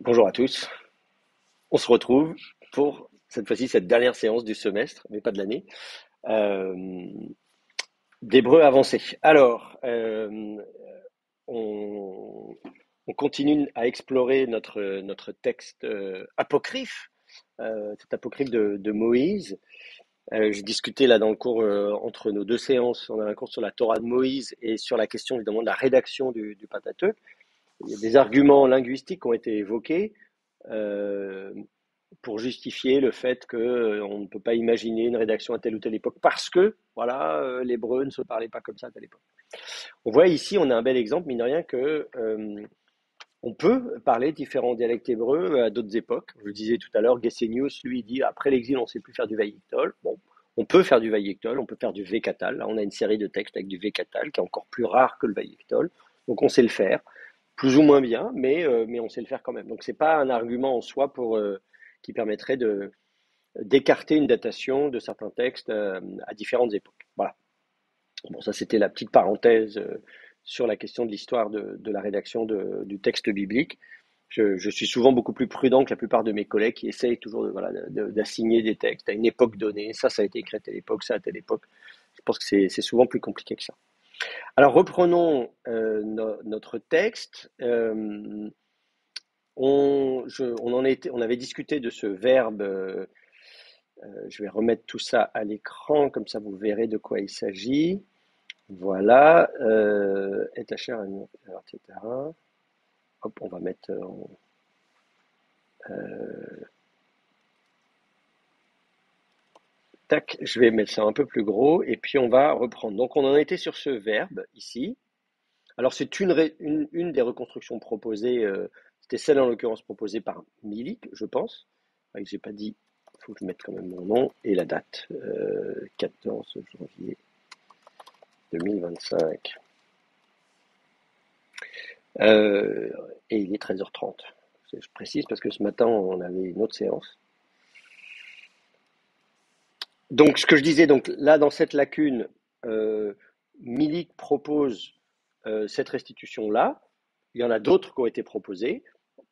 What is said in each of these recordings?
Bonjour à tous. On se retrouve pour cette fois-ci cette dernière séance du semestre, mais pas de l'année, euh, d'hébreu avancé. Alors, on, on continue à explorer notre texte apocryphe, cet apocryphe de Moïse. J'ai discuté là dans le cours entre nos deux séances. On a un cours sur la Torah de Moïse et sur la question évidemment de la rédaction du Pentateuque. Il y a des arguments linguistiques qui ont été évoqués. Euh, pour justifier le fait qu'on ne peut pas imaginer une rédaction à telle ou telle époque parce que voilà, l'hébreu ne se parlait pas comme ça à telle époque. On voit ici, on a un bel exemple, mine de rien, que on peut parler différents dialectes hébreux à d'autres époques. Je le disais tout à l'heure, Gesenius, lui, dit après l'exil, on ne sait plus faire du vaïktol. Bon, on peut faire du vaïktol, on peut faire du vékatal. Là, on a une série de textes avec du vékatal qui est encore plus rare que le vaïktol. Donc, on sait le faire, plus ou moins bien, mais on sait le faire quand même. Donc, c'est pas un argument en soi pour qui permettrait d'écarter une datation de certains textes à différentes époques. Voilà. Bon, ça c'était la petite parenthèse sur la question de l'histoire de la rédaction du texte biblique. Je suis souvent beaucoup plus prudent que la plupart de mes collègues qui essayent toujours voilà, d'assigner des textes à une époque donnée. Ça a été écrit à telle époque, ça à telle époque. Je pense que c'est souvent plus compliqué que ça. Alors reprenons notre texte. On avait discuté de ce verbe. Je vais remettre tout ça à l'écran, comme ça vous verrez de quoi il s'agit. Voilà, et ta chère, etc. Hop, on va mettre. Tac, je vais mettre ça un peu plus gros, et puis on va reprendre. Donc on en était sur ce verbe ici. Alors c'est une des reconstructions proposées, c'était celle en l'occurrence proposée par Milik, je pense. J'ai pas dit, il faut que je mette quand même mon nom et la date, 14 janvier 2025. Et il est 13h30. Je précise parce que ce matin, on avait une autre séance. Donc, ce que je disais, donc là, dans cette lacune, euh, Milik propose cette restitution-là. Il y en a d'autres qui ont été proposées.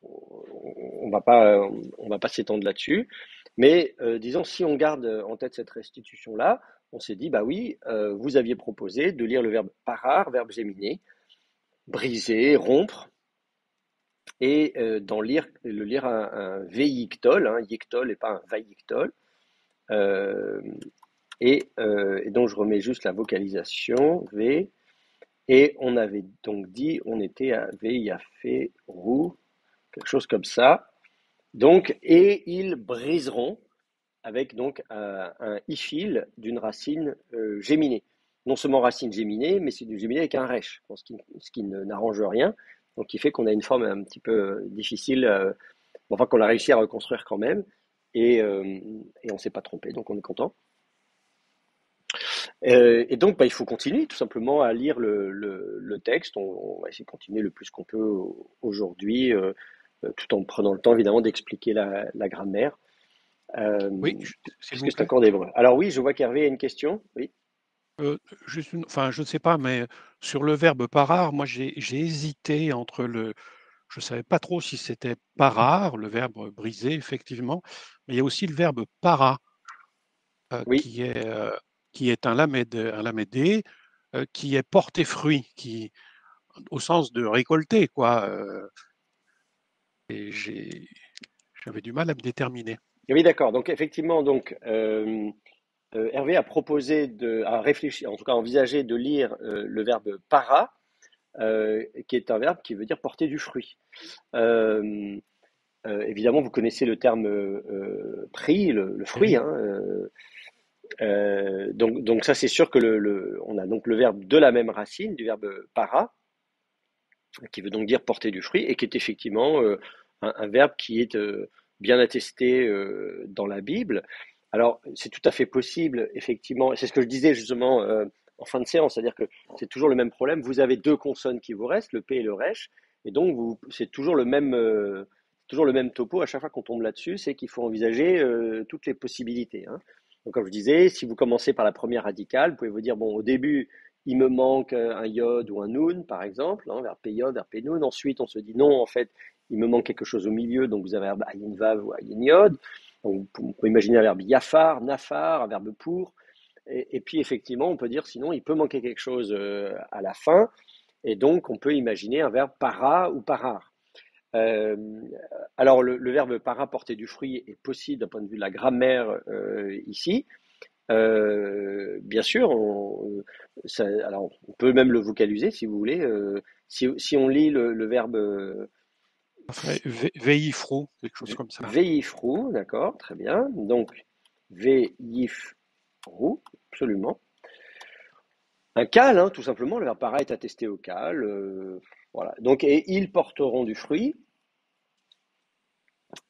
On va pas s'étendre là-dessus. Mais disons, si on garde en tête cette restitution-là, on s'est dit, bah oui, vous aviez proposé de lire le verbe parar, verbe géminé, briser, rompre, et le lire un veïktol, hein, yiktol et pas un vaïktol. Euh, et donc je remets juste la vocalisation, V, et on avait donc dit, on était à Veyafé, roux, quelque chose comme ça. Donc, et ils briseront avec donc un ifil d'une racine géminée. Non seulement racine géminée, mais c'est du géminé avec un resh, ce qui n'arrange rien, donc qui fait qu'on a une forme un petit peu difficile, enfin qu'on a réussi à reconstruire quand même, et on ne s'est pas trompé, donc on est content. Et donc, bah, il faut continuer tout simplement à lire le texte. On va essayer de continuer le plus qu'on peut aujourd'hui, tout en prenant le temps évidemment d'expliquer la grammaire. Oui, Euh, s'il Puisque vous c'est plaît. encore d'hébreu. Alors oui, je vois qu'Hervé a une question. Oui. Juste enfin, je ne sais pas, mais sur le verbe parar, moi j'ai hésité entre je ne savais pas trop si c'était parar, le verbe briser, effectivement, mais il y a aussi le verbe para, euh, Oui. qui est, euh, qui est un lamédé, qui est porter fruit, au sens de récolter, quoi. Et j'avais du mal à me déterminer. Oui, d'accord. Donc effectivement, Hervé a proposé à réfléchir, en tout cas envisager de lire le verbe para, qui est un verbe qui veut dire porter du fruit. Euh, Évidemment, vous connaissez le terme prix, le Eh fruit. oui, Hein, donc ça, c'est sûr que on a donc le verbe de la même racine, du verbe para, qui veut donc dire porter du fruit, et qui est effectivement un verbe qui est bien attesté dans la Bible. Alors, c'est tout à fait possible, effectivement, et c'est ce que je disais justement en fin de séance, c'est-à-dire que c'est toujours le même problème. Vous avez deux consonnes qui vous restent, le P et le Resh, et donc c'est toujours le même topo à chaque fois qu'on tombe là-dessus, c'est qu'il faut envisager toutes les possibilités. Hein. Donc, comme je disais, si vous commencez par la première radicale, vous pouvez vous dire, bon, au début, il me manque un yod ou un nun, par exemple, hein, verbe yod, verbe nun. Ensuite, on se dit non, en fait, il me manque quelque chose au milieu, donc vous avez un verbe ayin vav ou ayin yod. Donc, on peut imaginer un verbe yafar, nafar, un verbe pour. Et puis, effectivement, on peut dire sinon, il peut manquer quelque chose à la fin. Et donc, on peut imaginer un verbe para ou parar. Euh, alors, le verbe para, porter du fruit, est possible d'un point de vue de la grammaire ici. Bien sûr, alors on peut même le vocaliser si vous voulez. Si on lit le verbe Enfin, veillifrou, quelque chose comme ça. veillifrou, d'accord, très bien. Donc, veillifrou, absolument. Un cal, hein, tout simplement, le verbe para est attesté au cal. Voilà. Donc, et ils porteront du fruit.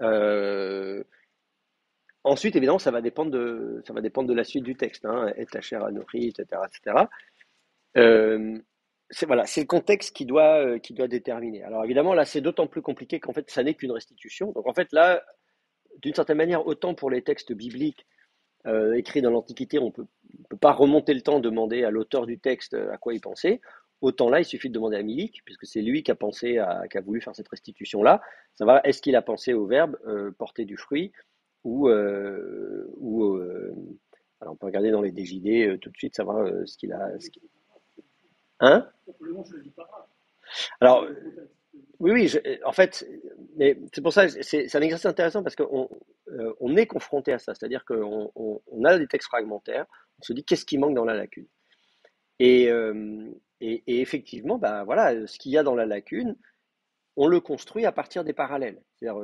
Euh, Ensuite, évidemment, ça va dépendre de la suite du texte, hein, et ta chair à nourrir, etc., etc. Euh, voilà, c'est le contexte qui doit déterminer. Alors évidemment, là, c'est d'autant plus compliqué qu'en fait, ça n'est qu'une restitution. Donc en fait, là, d'une certaine manière, autant pour les textes bibliques écrits dans l'Antiquité, on peut pas remonter le temps, demander à l'auteur du texte à quoi il pensait. Autant là, il suffit de demander à Milik, puisque c'est lui qui a pensé, qui a voulu faire cette restitution-là. Ça va, est-ce qu'il a pensé au verbe porter du fruit ou alors on peut regarder dans les DJD tout de suite, savoir ce qu'il a. Hein? Alors, oui, oui, en fait, mais c'est pour ça, c'est un exercice intéressant parce qu'on on est confronté à ça, c'est-à-dire qu'on a des textes fragmentaires, on se dit qu'est-ce qui manque dans la lacune. Et, et effectivement, bah, voilà, ce qu'il y a dans la lacune, on le construit à partir des parallèles. C'est-à-dire,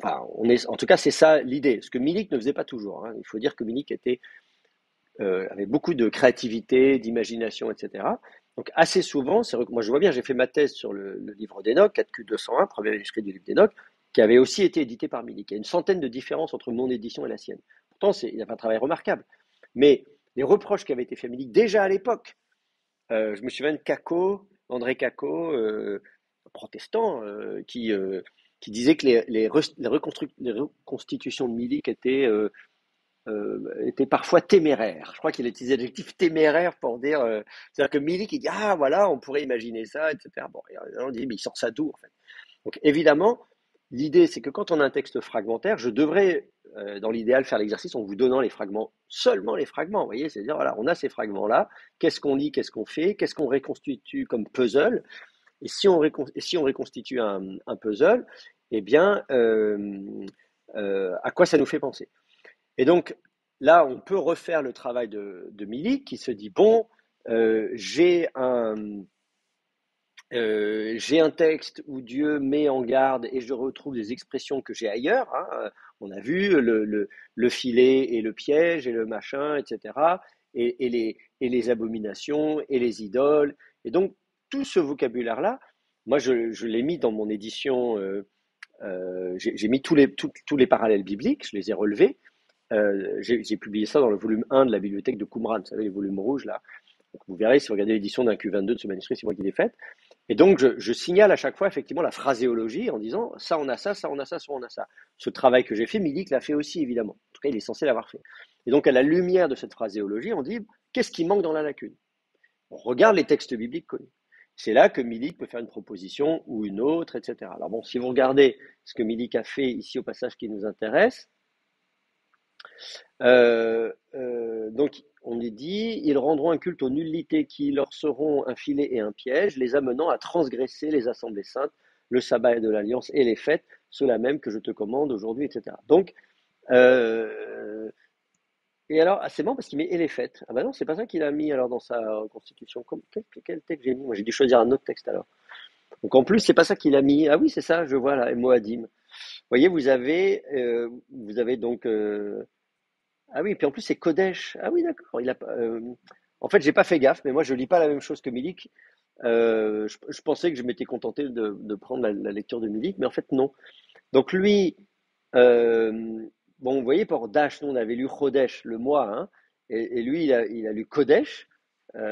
enfin, en tout cas, c'est ça l'idée. Ce que Milik ne faisait pas toujours, hein. Il faut dire que Milik avait beaucoup de créativité, d'imagination, etc. Donc assez souvent, moi je vois bien, j'ai fait ma thèse sur le livre d'Enoch, 4Q201, premier manuscrit du livre d'Enoch, qui avait aussi été édité par Milik. Il y a une centaine de différences entre mon édition et la sienne. Pourtant, il a fait un travail remarquable. Mais les reproches qui avaient été faits à Milik déjà à l'époque, je me souviens de Kako, André Kako, protestant, qui disait que les reconstitutions de Milik était parfois téméraire. Je crois qu'il a utilisé l'adjectif téméraire pour dire, c'est-à-dire que Milik il dit ah voilà on pourrait imaginer ça, etc. Bon, et on dit mais il sort ça d'où en fait. Donc évidemment l'idée c'est que quand on a un texte fragmentaire, je devrais dans l'idéal faire l'exercice en vous donnant les fragments, seulement les fragments. Vous voyez, c'est-à-dire voilà on a ces fragments là, qu'est-ce qu'on lit, qu'est-ce qu'on fait, qu'est-ce qu'on reconstitue comme puzzle. Et si on reconstitue un puzzle, eh bien à quoi ça nous fait penser. Et donc, là, on peut refaire le travail de Milik qui se dit, bon, euh, j'ai un, j'ai un texte où Dieu met en garde et je retrouve des expressions que j'ai ailleurs, hein. On a vu le filet et le piège et le machin, etc. Et les abominations et les idoles. Et donc, tout ce vocabulaire-là, moi, je l'ai mis dans mon édition, j'ai mis tous les parallèles bibliques, je les ai relevés. J'ai publié ça dans le volume 1 de la bibliothèque de Qumran, vous savez, les volumes rouges là. Donc, vous verrez si vous regardez l'édition d'un Q22 de ce manuscrit, c'est moi qui l'ai faite. Et donc, je signale à chaque fois effectivement la phraséologie en disant ça on a ça, ça on a ça, ça on a ça. Ce travail que j'ai fait, Milik l'a fait aussi évidemment. En tout cas, il est censé l'avoir fait. Et donc, à la lumière de cette phraséologie, on dit qu'est-ce qui manque dans la lacune? On regarde les textes bibliques connus. C'est là que Milik peut faire une proposition ou une autre, etc. Alors bon, si vous regardez ce que Milik a fait ici au passage qui nous intéresse, donc, on est dit, ils rendront un culte aux nullités qui leur seront un filet et un piège, les amenant à transgresser les assemblées saintes, le sabbat de l'alliance et les fêtes, ceux-là même que je te commande aujourd'hui, etc. Donc, euh, et alors, c'est marrant parce qu'il met et les fêtes. Ah ben non, c'est pas ça qu'il a mis alors dans sa constitution. Quel texte j'ai mis? Moi, j'ai dû choisir un autre texte alors. Donc en plus, c'est pas ça qu'il a mis. Ah oui, c'est ça, je vois là, et Moadim. Vous voyez, vous avez donc ah oui, puis en plus c'est Kodesh. Ah oui, d'accord. En fait, j'ai pas fait gaffe, mais moi je lis pas la même chose que Milik. Je pensais que je m'étais contenté de prendre la lecture de Milik, mais en fait non. Donc lui, euh, bon, vous voyez, pour Dash, nous on avait lu Chodesh, le mois, hein, et lui il a lu Kodesh,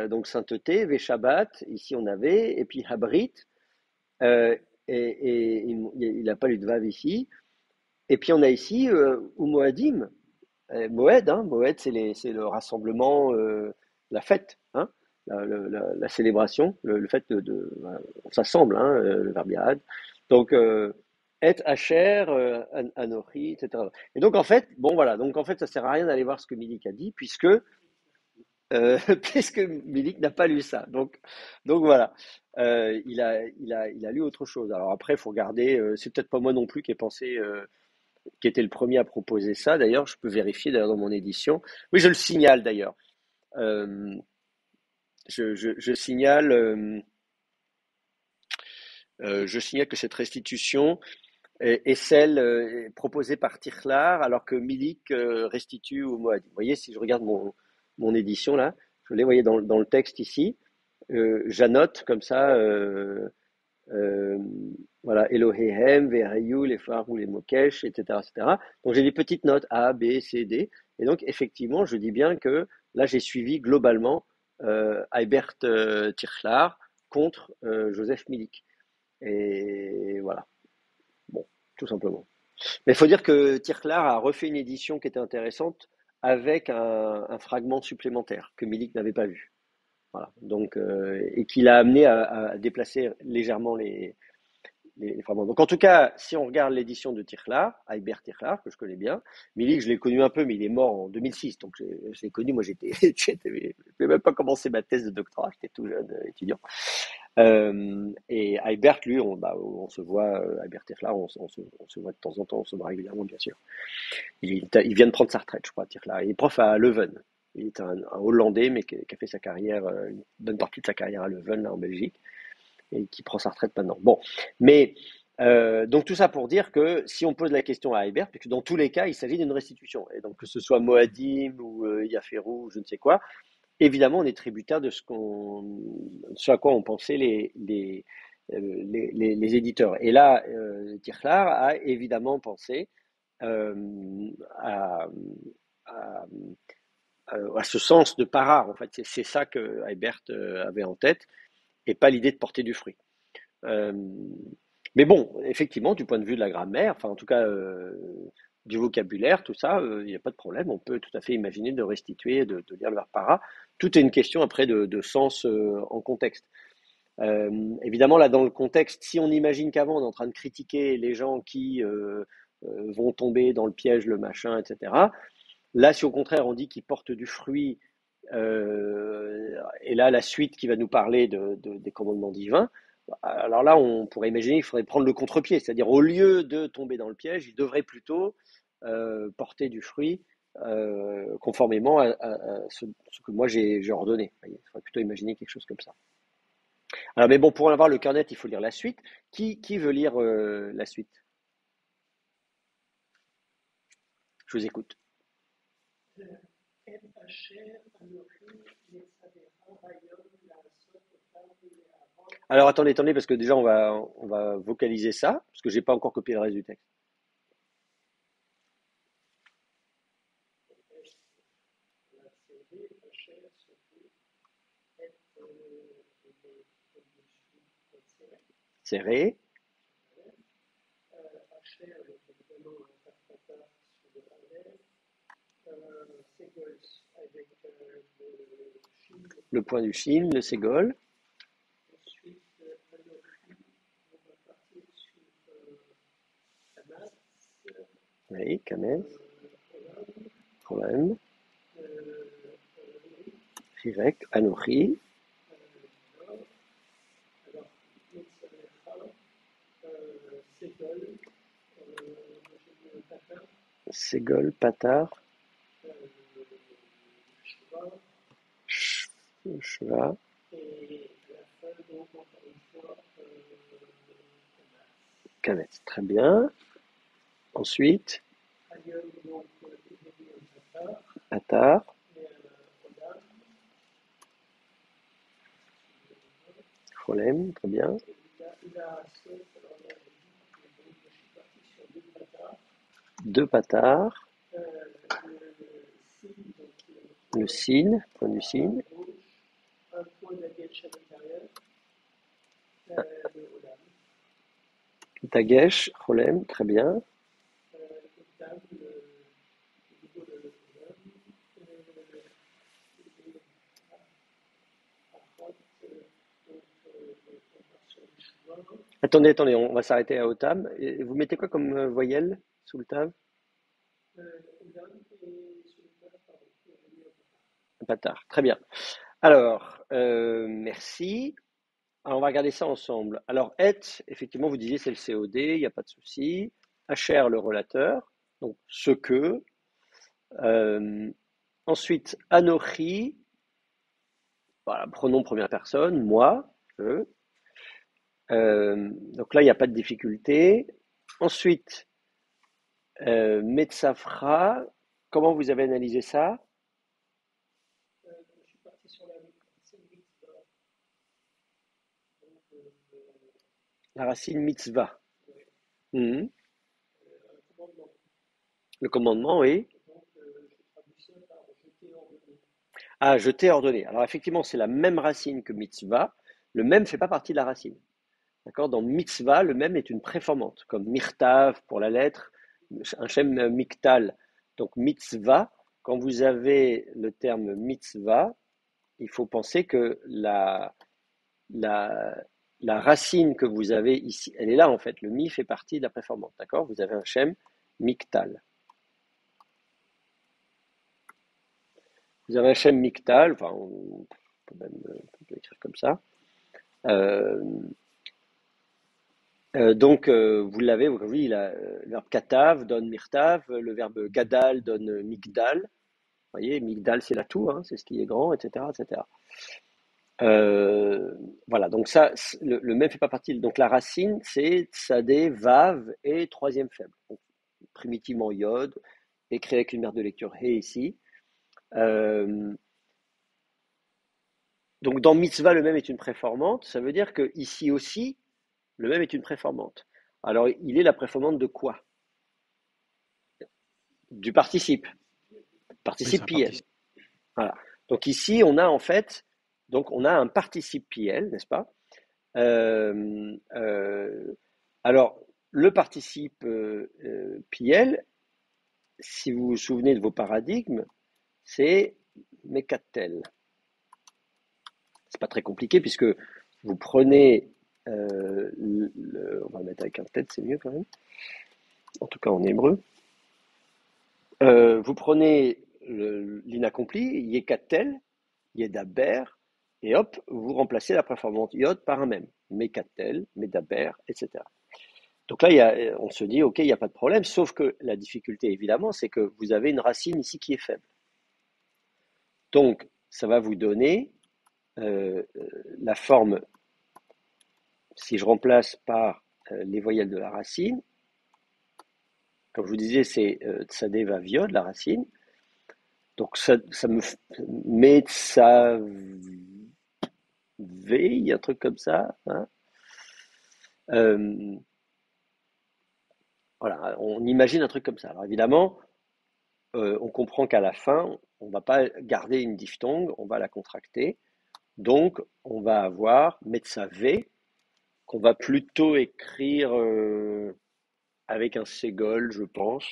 donc sainteté, Veshabbat, ici on avait, et puis Habrit, euh, et il n'a pas lu de Vav ici. Et puis on a ici Moed, hein, Moed, c'est le rassemblement, la fête, hein. la célébration, le fait voilà, on s'assemble, hein, le verbe yad. Donc, et Asher, Anochi, etc. Et donc, en fait, bon, voilà. Donc, en fait, ça sert à rien d'aller voir ce que Milik a dit, puisque, puisque Milik n'a pas lu ça. Donc voilà. Il a lu autre chose. Alors après, il faut regarder. C'est peut-être pas moi non plus qui ai pensé, qui était le premier à proposer ça. D'ailleurs, je peux vérifier d'ailleurs dans mon édition. Oui, je le signale d'ailleurs. Euh, je signale. Je signale que cette restitution est celle proposée par Tirchlar, alors que Milik restitue au Moadi. Vous voyez, si je regarde mon édition là, je l'ai, voyez, dans le texte ici, j'annote comme ça, euh, voilà, Elohehem, Vehayu, les Farou, les Mokesh, etc., etc. Donc j'ai des petites notes A, B, C, D. Et donc effectivement, je dis bien que là j'ai suivi globalement Eibert Tirchlar contre Joseph Milik. Et voilà, bon, tout simplement. Mais il faut dire que Tirklar a refait une édition qui était intéressante avec un fragment supplémentaire que Milik n'avait pas vu. Voilà. Donc, et qui l'a amené à déplacer légèrement les fragments. Donc en tout cas, si on regarde l'édition de Tirchlar, Eibert Tirchlar, que je connais bien, Milik, je l'ai connu un peu, mais il est mort en 2006, donc je l'ai connu, moi je n'avais même pas commencé ma thèse de doctorat, j'étais tout jeune étudiant. Et Eibert, lui, on se voit, Eibert Tirchlar, on se voit de temps en temps, on se voit régulièrement, bien sûr. Il vient de prendre sa retraite, je crois, Tirchlar. Il est prof à Leuven. Il est un Hollandais, mais qui a fait sa carrière, une bonne partie de sa carrière à Leuven, là, en Belgique, et qui prend sa retraite maintenant. Bon, mais donc tout ça pour dire que si on pose la question à Eibert, puisque dans tous les cas, il s'agit d'une restitution, et donc que ce soit Moadim ou Yaferou, ou je ne sais quoi, évidemment, on est tributaire de ce à quoi ont pensé les éditeurs. Et là, Tirchlar a évidemment pensé euh, à, à, à ce sens de part rare. En fait, c'est ça que Eibert avait en tête, et pas l'idée de porter du fruit. Euh, mais bon, effectivement, du point de vue de la grammaire, enfin en tout cas du vocabulaire, tout ça, il n'y a pas de problème. On peut tout à fait imaginer de restituer, de lire le verbe para. Tout est une question après de sens en contexte. Évidemment, là, dans le contexte, si on imagine qu'avant, on est en train de critiquer les gens qui vont tomber dans le piège, le machin, etc. Là, si au contraire, on dit qu'ils portent du fruit, et là, la suite qui va nous parler des commandements divins, alors là, on pourrait imaginer qu'il faudrait prendre le contre-pied, c'est-à-dire au lieu de tomber dans le piège, il devrait plutôt porter du fruit conformément à ce que moi j'ai ordonné. Vous voyez, il faudrait plutôt imaginer quelque chose comme ça. Alors, mais bon, pour en avoir le cœur net, il faut lire la suite. Qui veut lire la suite? Je vous écoute. Alors attendez, parce que déjà on va vocaliser ça, parce que j'ai pas encore copié le reste du texte. Serré, le point du shin, le ségol, oui, kames, problème, rirek, anochi, ségol, patar, shva, kames. Très bien. Ensuite, patar, problème, très bien. Deux patars, le sin, point du sin, dagesh, problème, très bien. Attendez, on va s'arrêter à Otam. Et vous mettez quoi comme voyelle sous le tav? Patard. Très bien. Alors, merci. Alors, on va regarder ça ensemble. Alors, et, effectivement, vous disiez c'est le COD, il n'y a pas de souci. HR, le relateur, donc ce que. Euh, ensuite, Anochi, voilà, pronom première personne, moi, je. Donc là, il n'y a pas de difficulté. Ensuite, Metsafra, comment vous avez analysé ça? La racine mitzvah. Mhm. Le commandement, oui. Ah, jeter, ordonner. Alors effectivement, c'est la même racine que mitzvah. Le même ne fait pas partie de la racine. D'accord? Dans mitzvah, le même est une préformante, comme mirtav pour la lettre, un shem miktal. Donc mitzvah, quand vous avez le terme mitzvah, il faut penser que la, la racine que vous avez ici, elle est là en fait. Le mi fait partie de la préformante. D'accord? Vous avez un shem miktal. Vous avez un shem miktal, enfin, on peut même écrire comme ça. Euh, vous l'avez, oui, le verbe katav donne mirtav, le verbe gadal donne migdal. Vous voyez, migdal, c'est l'atout, hein, c'est ce qui est grand, etc., etc. Voilà, donc ça, le même fait pas partie. Donc la racine, c'est tsadé, vav et troisième faible. Donc, primitivement yod, écrit avec une mère de lecture he ici. Euh, donc dans mitzvah, le même est une préformante. Ça veut dire que ici aussi, le même est une préformante. Alors, il est la préformante de quoi? Du participe. Oui, ça Participe PL. participe. Voilà. Donc ici, on a en fait, donc on a un participe PL, n'est-ce pas? Euh, euh, alors, le participe PL, si vous vous souvenez de vos paradigmes, c'est mekatel. C'est pas très compliqué puisque vous prenez, on va le mettre avec un tête, c'est mieux quand même, en tout cas en hébreu. Vous prenez l'inaccompli, yekatel, yedaber, et hop, vous remplacez la préformante yod par un même, mekatel, medaber, etc. Donc là, on se dit, ok, il n'y a pas de problème, sauf que la difficulté, évidemment, c'est que vous avez une racine ici qui est faible. Donc, ça va vous donner la forme, si je remplace par les voyelles de la racine, comme je vous disais, c'est tsadé va viod, la racine. Donc, ça me met ça V, un truc comme ça. Hein. Euh, voilà, on imagine un truc comme ça. Alors évidemment, on comprend qu'à la fin, on ne va pas garder une diphtongue, on va la contracter. Donc, on va avoir Metsa V, qu'on va plutôt écrire avec un ségol, je pense.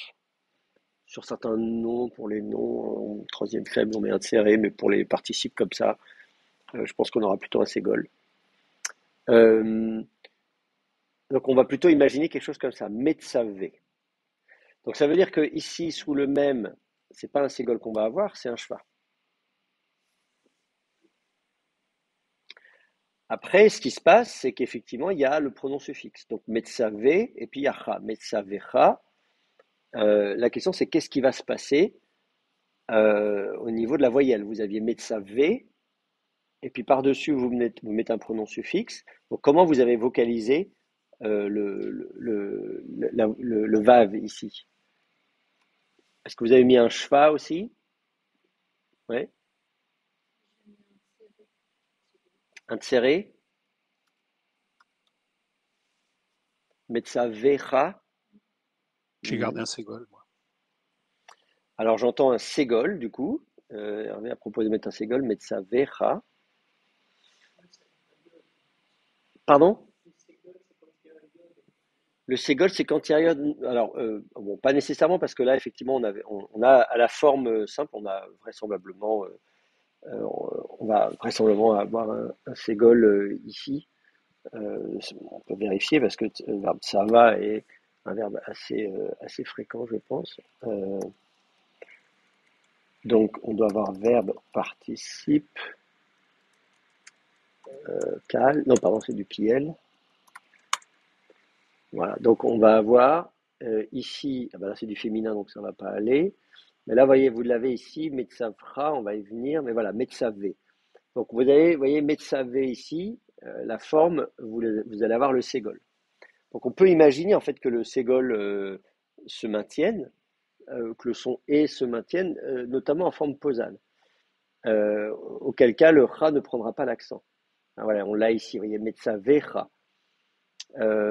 Sur certains noms, pour les noms en troisième faible, on met un serré, mais pour les participes comme ça, je pense qu'on aura plutôt un ségol. Euh, donc, on va plutôt imaginer quelque chose comme ça, Metsa V. Donc, ça veut dire que ici, sous le même, c'est pas un ségol qu'on va avoir, c'est un cheval. Après, ce qui se passe, c'est qu'effectivement, il y a le pronom suffixe. Donc, metsavé, et puis il y a cha. Metsavecha. La question, c'est qu'est-ce qui va se passer au niveau de la voyelle. Vous aviez metsavé, et puis par-dessus, vous mettez un pronom suffixe. Donc, comment vous avez vocalisé le vav ici? Est-ce que vous avez mis un schwa aussi? Ouais. Un tséré? Metsavecha? J'ai gardé un ségol, moi. Alors j'entends un ségol du coup. Hervé a proposé de mettre un ségol, metsavecha. Pardon? Le ségol, c'est quand il y a. Alors, bon, pas nécessairement parce que là, effectivement, on a à la forme simple, on a vraisemblablement, on va vraisemblablement avoir un ségol ici. On peut vérifier parce que le verbe tsava est un verbe assez fréquent, je pense. Donc, on doit avoir verbe participe cal. Non, pardon, c'est du pliel. Voilà. Donc, on va avoir ici, ah ben là, c'est du féminin, donc ça ne va pas aller. Mais là, voyez, vous l'avez ici, metsavra, on va y venir. Mais voilà, metsavé. Donc, voyez, metsavé ici, la forme, vous allez avoir le ségol. Donc, on peut imaginer en fait que le ségol se maintienne, que le son et se maintienne, notamment en forme posale. Auquel cas le ra ne prendra pas l'accent. Ah, voilà, on l'a ici, vous voyez, metsavecha.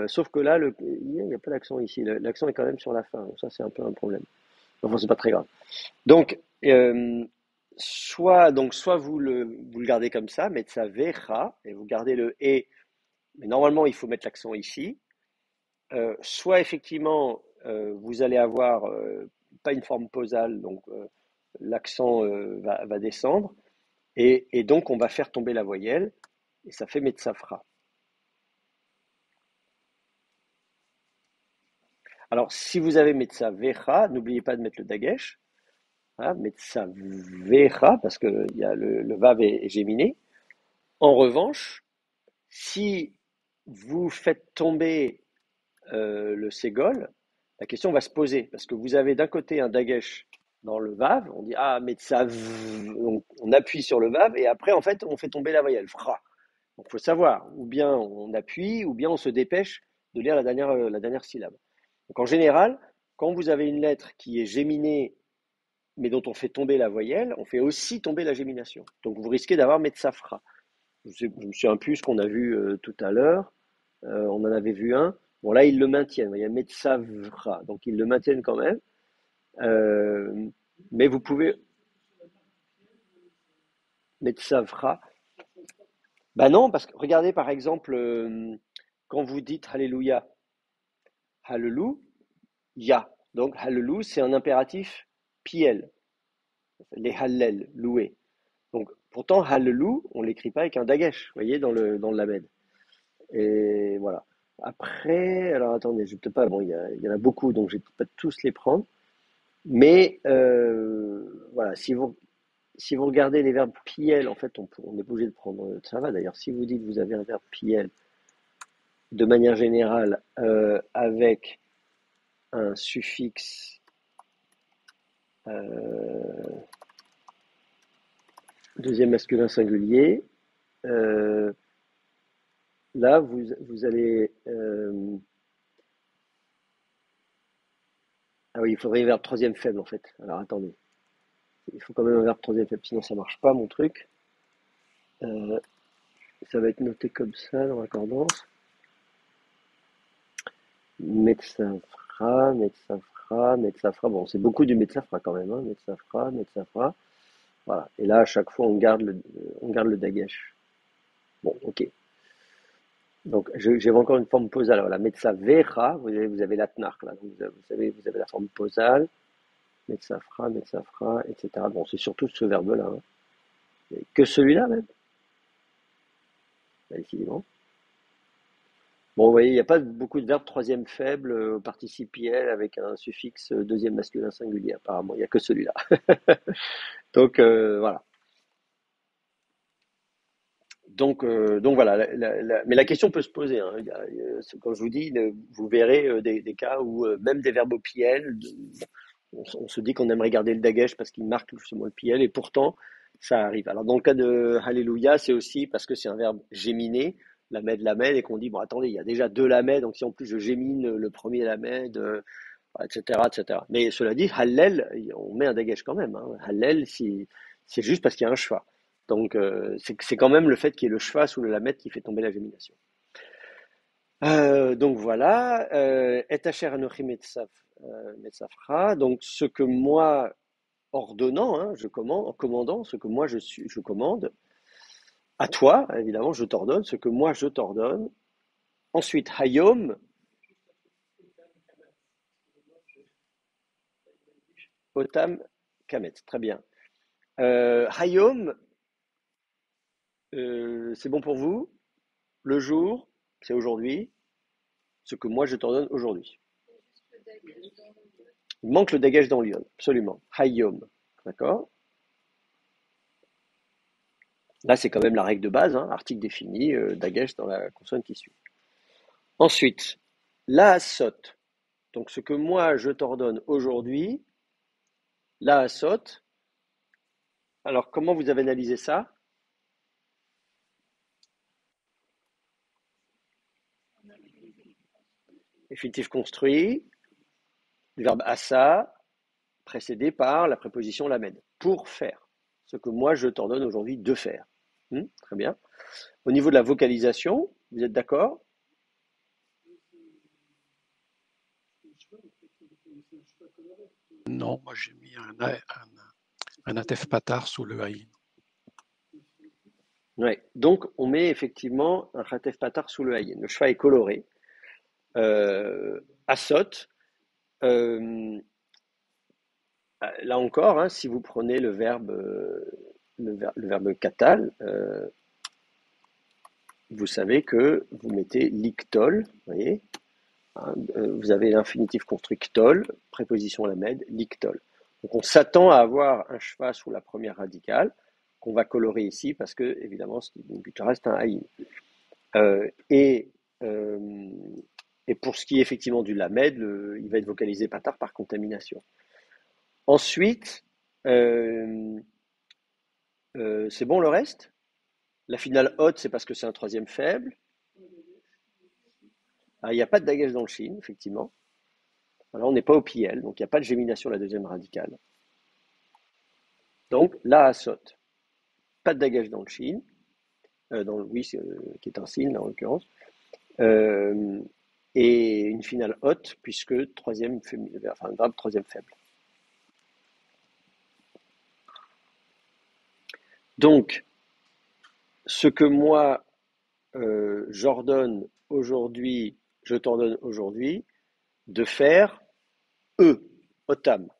Sauf que là, il n'y a pas d'accent ici. L'accent est quand même sur la fin. Donc ça, c'est un peu un problème. Enfin, c'est pas très grave. Donc, soit vous le gardez comme ça, metsavecha, et vous gardez le et, mais normalement, il faut mettre l'accent ici. Soit effectivement, vous allez avoir pas une forme posale, donc l'accent va descendre, et donc on va faire tomber la voyelle, et ça fait metsafra. Alors, si vous avez metsavecha, n'oubliez pas de mettre le dagesh, hein, metsavecha, parce que le vav est géminé. En revanche, si vous faites tomber le ségol, la question va se poser, parce que vous avez d'un côté un dagesh dans le vav, on dit ah, metsav, on appuie sur le vav, et après, en fait, on fait tomber la voyelle, fra. Donc, il faut savoir, ou bien on appuie, ou bien on se dépêche de lire la dernière syllabe. Donc, en général, quand vous avez une lettre qui est géminée, mais dont on fait tomber la voyelle, on fait aussi tomber la gémination. Donc, vous risquez d'avoir metsafra. Je me souviens plus ce qu'on a vu tout à l'heure. On en avait vu un. Bon, là, ils le maintiennent. Il y a metsavra. Donc, ils le maintiennent quand même. Euh, mais vous pouvez. Metsavra. Ben non, parce que regardez par exemple, quand vous dites Alléluia, Hallelujah, donc Hallelujah, c'est un impératif piel, les Hallel, louer. Donc pourtant Hallelujah, on l'écrit pas avec un dagesh, vous voyez, dans le lamed. Et voilà. Après, alors attendez, je ne peux pas, bon, il y en a beaucoup, donc je ne vais pas tous les prendre. Mais voilà, si vous regardez les verbes piel, en fait, on est obligé de prendre ça va. D'ailleurs, si vous dites que vous avez un verbe piel de manière générale avec un suffixe deuxième masculin singulier, euh, là, vous allez... ah oui, il faudrait un verbe troisième faible, en fait. Alors, attendez. Il faut quand même un verbe troisième faible, sinon ça marche pas, mon truc. Euh, Ça va être noté comme ça dans la concordance. Metsafra, Metsafra, Metsafra. Bon, c'est beaucoup du Metsafra quand même, hein. Metsafra, Metsafra. Voilà. Et là, à chaque fois, on garde le dagesh. Bon, ok. Donc, j'ai encore une forme posale. Voilà, Metsavecha, vous avez la tnark, là. Donc, vous avez la forme posale. Metsafra, etc. Bon, c'est surtout ce verbe-là, hein. Et que celui-là, même. Bah, décidément. Bon, vous voyez, il n'y a pas beaucoup de verbes troisième faible au participe IL avec un suffixe deuxième masculin singulier, apparemment. Il n'y a que celui-là. Donc, voilà. Donc voilà. Mais la question peut se poser, hein. Comme je vous dis, vous verrez des cas où même des verbes au PL, on se dit qu'on aimerait garder le dagesh parce qu'il marque justement le PL, et pourtant, ça arrive. Alors, dans le cas de Alléluia, c'est aussi parce que c'est un verbe géminé, lamed, et qu'on dit, bon, attendez, il y a déjà deux lamed, donc si en plus je gémine le premier lamed, etc., etc. Mais cela dit, Hallel, on met un dagesh quand même, hein. Hallel, c'est juste parce qu'il y a un shva. Donc, c'est quand même le fait qu'il y ait le shva sous le lamed qui fait tomber la gémination. Donc voilà, et Asher Anochi Metzafra, donc ce que moi, ordonnant, hein, je commande, en commandant, ce que moi je commande, à toi, évidemment, je t'ordonne, ce que moi je t'ordonne. Ensuite, Hayom, Otam, Kamet, très bien. Hayom, c'est bon pour vous? Le jour, c'est aujourd'hui, ce que moi je t'ordonne aujourd'hui. Il manque le dégage dans l'ion, absolument. Hayom, d'accord? Là, c'est quand même la règle de base, hein, article défini, dagage dans la consonne qui suit. Ensuite, la sot. Donc, ce que moi je t'ordonne aujourd'hui, la sot. Alors, comment vous avez analysé ça? Infinitif construit, le verbe assa, précédé par la préposition lamed. Pour faire. Ce que moi je t'ordonne aujourd'hui de faire. Très bien. Au niveau de la vocalisation, vous êtes d'accord? Non, moi j'ai mis un atef patar sous le haïn. Ouais. Donc, on met effectivement un khatef patar sous le haïn. Le cheval est coloré. Asot. Euh, Là encore, hein, si vous prenez le verbe katal, vous savez que vous mettez liktol, vous voyez, hein, vous avez l'infinitif construit ktol, préposition lamed, liktol. Donc on s'attend à avoir un cheval sous la première radicale, qu'on va colorer ici, parce que, évidemment, ça reste un haïn. Euh, et, euh, et pour ce qui est effectivement du lamed, il va être vocalisé patar par contamination. Ensuite, euh, c'est bon le reste? La finale haute, c'est parce que c'est un troisième faible. Ah, il n'y a pas de dagage dans le shin, effectivement. Alors, on n'est pas au PL, donc il n'y a pas de gémination à la deuxième radicale. Donc, la saute. Pas de dagage dans le shin, oui, qui est un signe, là, en l'occurrence. Euh, et une finale haute, puisque troisième, enfin, un verbe troisième faible. Donc, ce que moi, j'ordonne aujourd'hui, je t'ordonne aujourd'hui, de faire otam.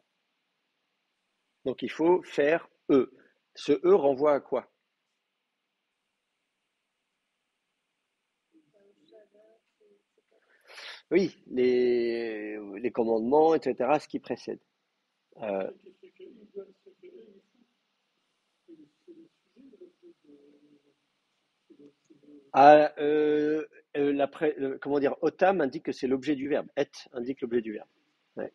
Donc il faut faire E. Ce E renvoie à quoi? Oui, les commandements, etc., ce qui précède. Euh, ah, comment dire, otam indique que c'est l'objet du verbe. Et indique l'objet du verbe. Ouais.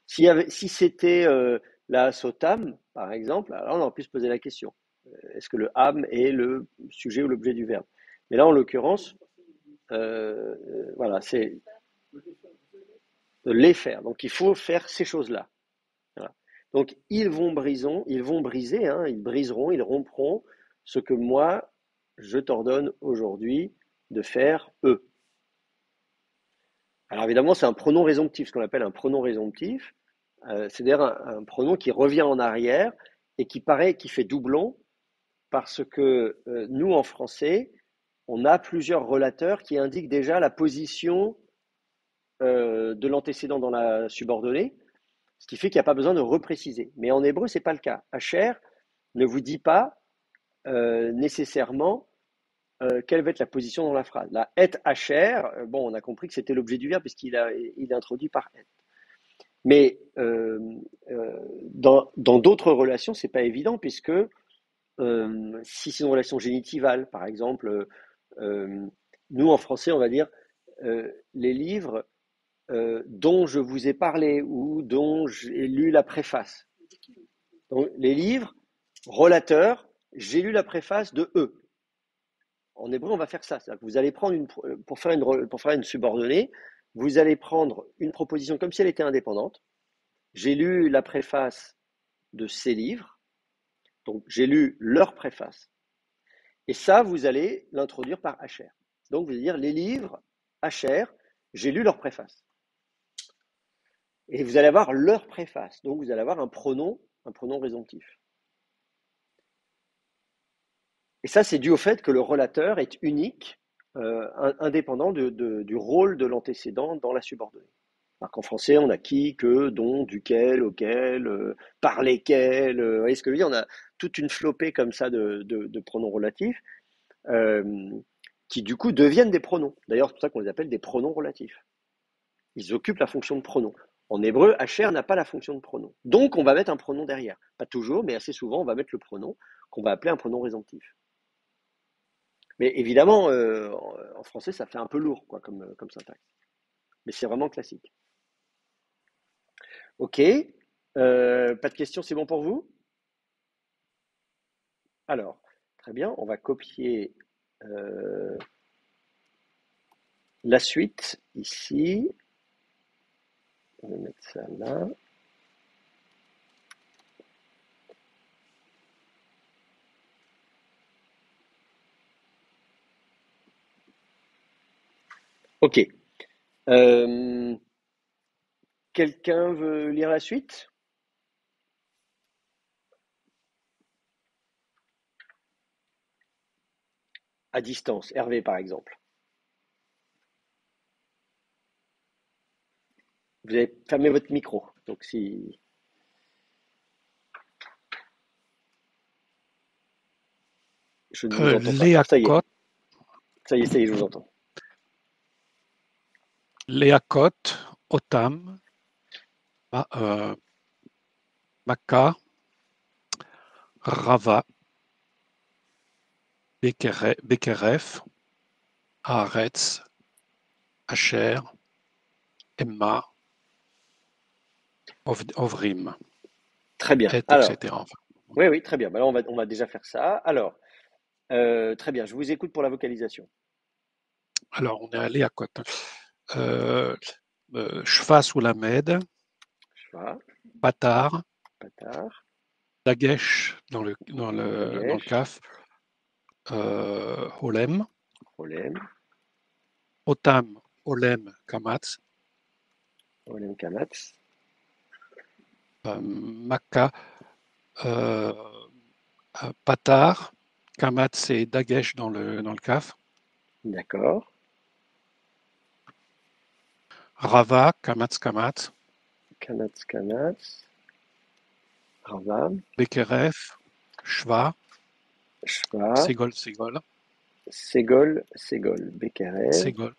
Si c'était la sotam, par exemple, alors on aurait pu se poser la question. Est-ce que le am est le sujet ou l'objet du verbe? Mais là, en l'occurrence, voilà, c'est les faire. Donc il faut faire ces choses-là. Voilà. Donc ils vont briser, hein, ils briseront, ils rompront ce que moi je t'ordonne aujourd'hui de faire eux. Alors évidemment, c'est un pronom résomptif, ce qu'on appelle un pronom résomptif, c'est-à-dire un pronom qui revient en arrière et qui fait doublon parce que nous en français, on a plusieurs relateurs qui indiquent déjà la position de l'antécédent dans la subordonnée, ce qui fait qu'il n'y a pas besoin de repréciser. Mais en hébreu, c'est pas le cas. Asher ne vous dit pas nécessairement quelle va être la position dans la phrase. La et Asher, bon, on a compris que c'était l'objet du verbe puisqu'il il est introduit par et. Mais dans d'autres relations, c'est pas évident puisque si c'est une relation génitivale, par exemple, euh, nous en français, on va dire les livres dont je vous ai parlé ou dont j'ai lu la préface. Donc, les livres, relateurs, j'ai lu la préface de eux. En hébreu, on va faire ça. C'est-à-dire que vous allez prendre pour faire une subordonnée, vous allez prendre une proposition comme si elle était indépendante. J'ai lu la préface de ces livres, donc j'ai lu leur préface. Et ça, vous allez l'introduire par Hacher. Donc vous allez dire les livres Hacher, j'ai lu leur préface. Et vous allez avoir leur préface. Donc vous allez avoir un pronom résomptif. Et ça, c'est dû au fait que le relateur est unique, indépendant du rôle de l'antécédent dans la subordonnée. Alors qu'en français, on a qui, que, dont, duquel, auquel, par lesquels. Vous voyez ce que je veux dire? On a toute une flopée comme ça de pronoms relatifs. Euh, qui du coup deviennent des pronoms. D'ailleurs, c'est pour ça qu'on les appelle des pronoms relatifs. Ils occupent la fonction de pronom. En hébreu, Asher n'a pas la fonction de pronom. Donc, on va mettre un pronom derrière. Pas toujours, mais assez souvent, on va mettre le pronom qu'on va appeler un pronom résomptif. Mais évidemment, en français, ça fait un peu lourd quoi, comme syntaxe. Mais c'est vraiment classique. Ok. Pas de questions, c'est bon pour vous? Alors, très bien, on va copier la suite ici. On va mettre ça là. Ok. Euh, Quelqu'un veut lire la suite? À distance, Hervé par exemple. Vous avez fermé votre micro. Donc si je ne vous entends pas. Léakot, Ça y est, je vous entends. Léakot, Otam, Maka, Rava, Bekeref, Haaretz, Asher, Emma, Ovrim, Très bien. et Alors, etc. Enfin, oui, oui, très bien. Bah là, on va déjà faire ça. Alors, très bien. Je vous écoute pour la vocalisation. alors, on est allé à quoi? euh, Shva sous la Med, Shva, Patar, Patar, Dagesh dans le Dagesh, Kaf, Holem, Olem, Otam, Olem, Kamatz, Olem Kamatz. Maka, euh, Patar, Kamatz et Dagesh dans le Kaf, D'accord. Rava, Kamatz, Kamatz, Kamatz, Kamatz. Ravam, Bekeref, Shva, Shva, Segol, Segol, Ségol, Ségol. Bekerev, Segol,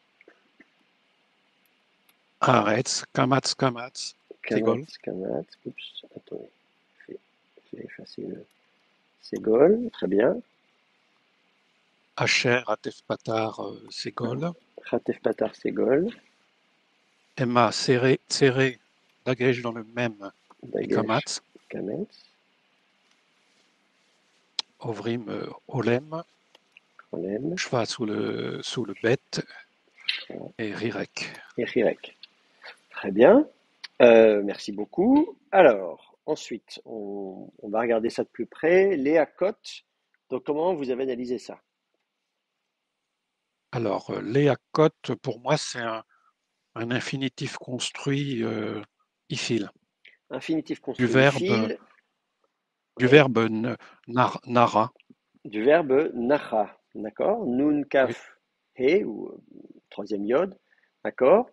Haaretz, Kamatz, Kamatz, Segol, Kamatz, Kamatz. Oups, attends, j'ai effacé le Ségol. Très bien. Asher, Atef Patar, Segol, Ratef Patar, Ségol. Emma, Serré, Dagesh dans le même et Dagesh, Kamatz, Kametz. Ovrim, Olem, Olem. Shva sous le Bet et Rirek. Et Rirek. Très bien. Merci beaucoup. Alors, ensuite, on va regarder ça de plus près. Léa Cotte. Donc, comment vous avez analysé ça? Alors, Léakot, pour moi, c'est un infinitif construit ifil, Infinitif du construit verbe, fil, du oui, verbe nara, du verbe nacha, d'accord? Nun, oui, kaf, he, ou troisième iode, d'accord?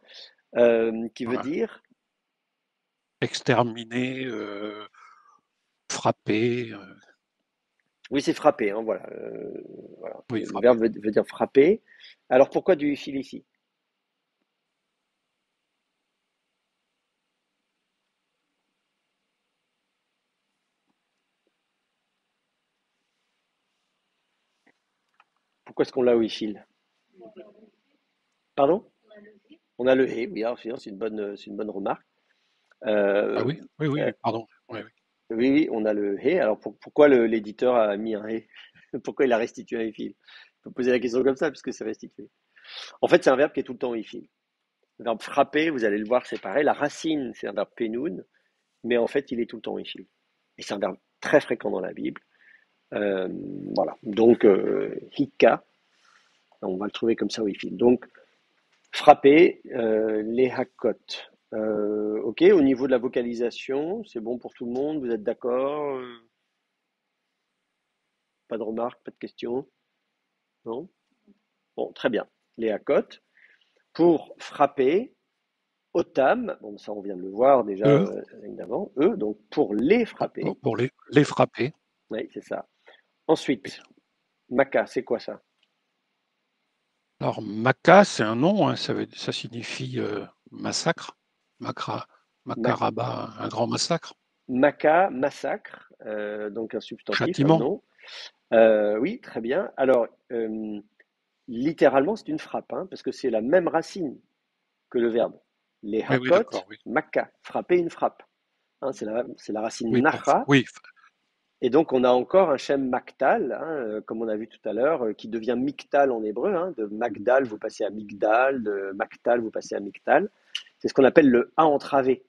Qui veut voilà. dire, Exterminer, frapper, oui, c'est frapper, hein, voilà. Voilà. oui, Le frapper. verbe veut dire frapper. Alors, pourquoi du fil ici? Pourquoi est-ce qu'on l'a au fil? Pardon? On a le he, oui, alors, c'est une bonne remarque. Ah Euh, oui, oui, oui, euh, oui, pardon. Oui, oui. oui, oui, on a le he. Alors pourquoi l'éditeur a mis un he? Pourquoi il a restitué un he-fil? On peut poser la question comme ça, puisque c'est restitué. En fait, c'est un verbe qui est tout le temps au he-fil. Le verbe frapper, vous allez le voir, c'est pareil. La racine, c'est un verbe penoun, mais en fait, il est tout le temps au he-fil. Et c'est un verbe très fréquent dans la Bible. Euh, voilà. Donc, hika, on va le trouver comme ça au he-fil. Donc, frapper, les hakot. Ok, au niveau de la vocalisation, c'est bon pour tout le monde, vous êtes d'accord? Pas de remarques, pas de questions? Non? Bon, très bien. Les hacotes. Pour frapper, otam, bon, ça on vient de le voir déjà Eux, évidemment, eux, donc pour les frapper, pour les frapper. oui, c'est ça. Oui. Ensuite, maca, c'est quoi ça? Alors, Maca, c'est un nom, hein, ça signifie massacre, Macra, Ma- Macaraba, un grand massacre, Maca, massacre, donc un substantif, un châtiment. nom. Oui, très bien. Alors, littéralement, c'est une frappe, hein, parce que c'est la même racine que le verbe. Les Oui, oui, hakot, d'accord, oui. Maca, frapper une frappe. Hein, c'est la racine Oui, nacha. oui, Et donc, on a encore un shem maktal, hein, comme on a vu tout à l'heure, qui devient miktal en hébreu. Hein, de Magdal, vous passez à Migdal, de Maktal, vous passez à Miktal. C'est ce qu'on appelle le A entravé.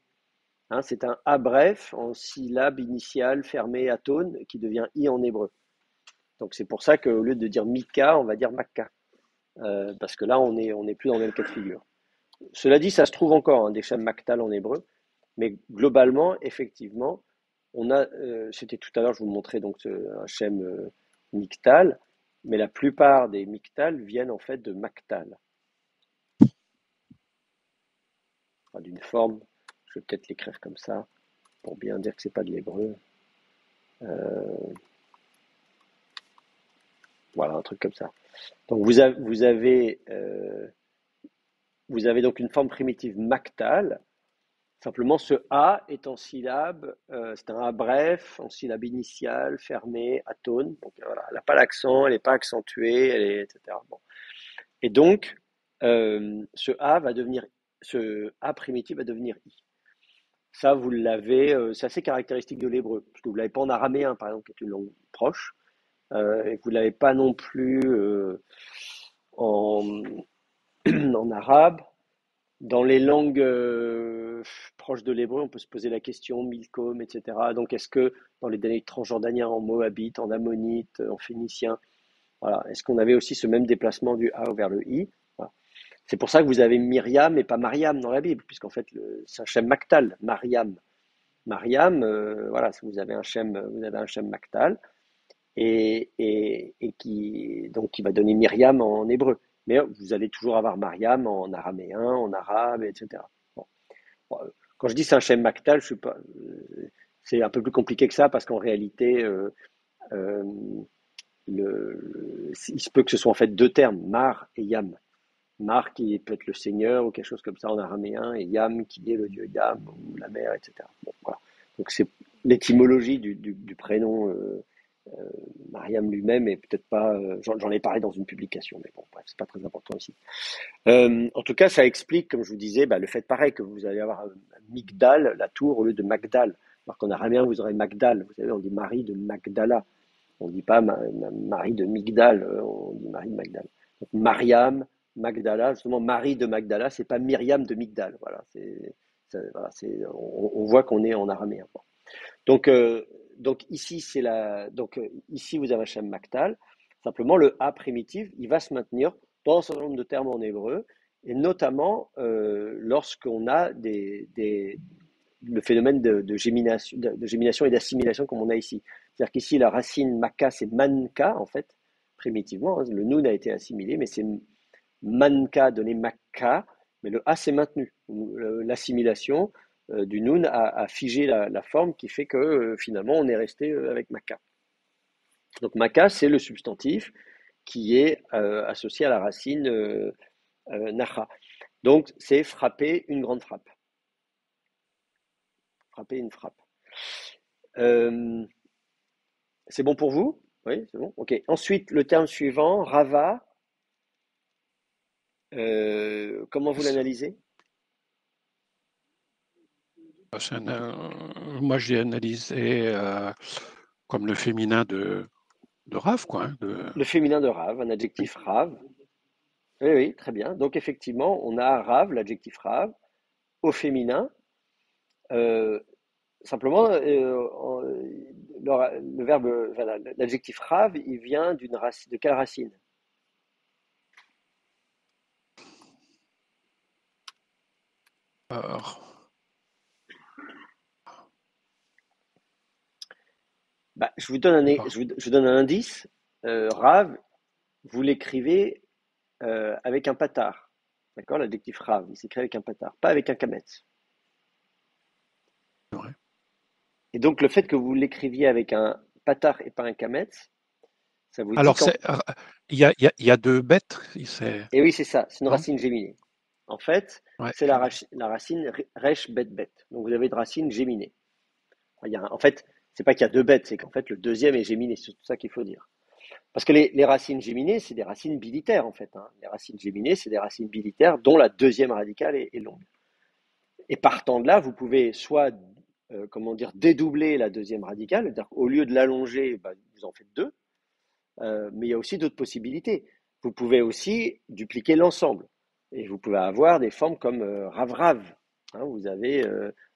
Hein, c'est un A bref en syllabe initiale fermée atone qui devient I en hébreu. Donc, c'est pour ça qu'au lieu de dire Mika, on va dire Makka. Parce que là, on est plus dans le même cas de figure. Cela dit, ça se trouve encore, hein, des shem maktal en hébreu. Mais globalement, effectivement, c'était tout à l'heure, je vous montrais donc un schème mictal, mais la plupart des mictales viennent en fait de mactal, enfin, d'une forme. Je vais peut-être l'écrire comme ça pour bien dire que c'est pas de l'hébreu. Voilà, un truc comme ça. Donc vous avez donc une forme primitive mactale. Simplement, ce A est en syllabe, c'est un A bref, en syllabe initiale, fermée, atone. Donc voilà, elle n'a pas l'accent, elle n'est pas accentuée, etc. Bon. Et donc, ce A primitif va devenir I. Ça, vous l'avez, c'est assez caractéristique de l'hébreu, parce que vous ne l'avez pas en araméen, par exemple, qui est une langue proche, et vous ne l'avez pas non plus en, en arabe. Dans les langues proches de l'hébreu, on peut se poser la question, Milcom, etc. Donc, est-ce que dans les dialectes transjordaniens, en moabite, en ammonite, en phénicien, voilà, est-ce qu'on avait aussi ce même déplacement du A vers le I? Voilà. C'est pour ça que vous avez Myriam et pas Mariam dans la Bible, puisqu'en fait, c'est un shem mactal, Mariam. Mariam, voilà, vous avez un shem mactal, et qui va donner Myriam en hébreu. Mais vous allez toujours avoir Mariam en araméen, en arabe, etc. Bon. Bon, quand je dis c'est un shem mactal, je suis pas, c'est un peu plus compliqué que ça parce qu'en réalité, euh, il se peut que ce soit en fait deux termes, Mar et Yam. Mar qui peut être le Seigneur ou quelque chose comme ça en araméen, et Yam qui est le dieu Yam ou la mer, etc. Bon, voilà. Donc c'est l'étymologie du prénom Mariam lui-même est peut-être pas. J'en ai parlé dans une publication, mais bon, bref, c'est pas très important ici. En tout cas, ça explique, comme je vous disais, bah, le fait pareil que vous allez avoir Migdal, la tour, au lieu de Magdal. Alors qu'en araméen, vous aurez Magdal. Vous savez, on dit Marie de Magdala. On ne dit pas Marie de Migdal, on dit Marie de Magdala. Donc Mariam, Magdala, justement Marie de Magdala, c'est pas Myriam de Migdal. Voilà, voilà, on voit qu'on est en araméen. Bon. Donc, ici, ici, vous avez un shem mactal. Simplement, le A primitif, il va se maintenir dans un certain nombre de termes en hébreu, et notamment lorsqu'on a le phénomène de gémination et d'assimilation comme on a ici. C'est-à-dire qu'ici, la racine maka, c'est manka, en fait, primitivement. Hein, le nun a été assimilé, mais c'est manka donné makka, mais le A s'est maintenu. L'assimilation du nun a figé la forme qui fait que finalement on est resté avec makka. Donc makka, c'est le substantif qui est associé à la racine nacha. Donc c'est frapper une grande frappe. Frapper une frappe. Euh, c'est bon pour vous? Oui, c'est bon. Ok. Ensuite, le terme suivant, rava. Comment vous l'analysez? Moi, j'ai analysé comme le féminin de Rave, quoi. Le féminin de rave, un adjectif rave. Oui, oui, très bien. Donc effectivement, on a rave, l'adjectif rave, au féminin. Euh, simplement, le verbe, voilà, l'adjectif rave, il vient d'une racine. De quelle racine? Alors, Bah, je vous donne je vous donne un indice. Rave, vous l'écrivez avec un patard. D'accord? L'adjectif rave, il s'écrit avec un patard, pas avec un kametz. c'est vrai. Et donc le fait que vous l'écriviez avec un patard et pas un kametz, ça vous dit Alors, quand. il y a deux bêtes, Et oui, c'est ça, c'est une non? racine géminée. En fait, Ouais, c'est géminé. la racine resh bet bet. Donc vous avez une racine géminée. En fait, c'est pas qu'il y a deux bêtes, c'est qu'en fait le deuxième est géminé, c'est tout ça qu'il faut dire. Parce que les racines géminées, c'est des racines bilitaires en fait, hein. Les racines géminées, c'est des racines bilitaires dont la deuxième radicale est longue. Et partant de là, vous pouvez soit comment dire, dédoubler la deuxième radicale, c'est-à-dire qu'au lieu de l'allonger, bah, vous en faites deux, mais il y a aussi d'autres possibilités. Vous pouvez aussi dupliquer l'ensemble. Et vous pouvez avoir des formes comme Rav-Rav. Hein, vous avez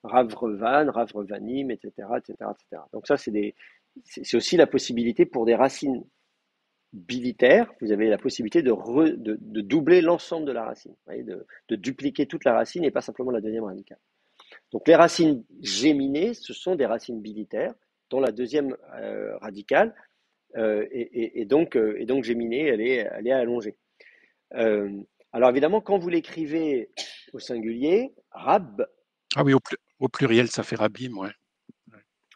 Rav-Revan, Rav-Revanim, etc., etc., etc. Donc ça, c'est aussi la possibilité pour des racines bilitaires. Vous avez la possibilité de doubler l'ensemble de la racine, vous voyez, de dupliquer toute la racine et pas simplement la deuxième radicale. Donc les racines géminées, ce sont des racines bilitaires dont la deuxième radicale et donc géminée, elle est allongée. Euh, alors évidemment, quand vous l'écrivez au singulier, rab, Ah oui, au pluriel, ça fait rabim, ouais.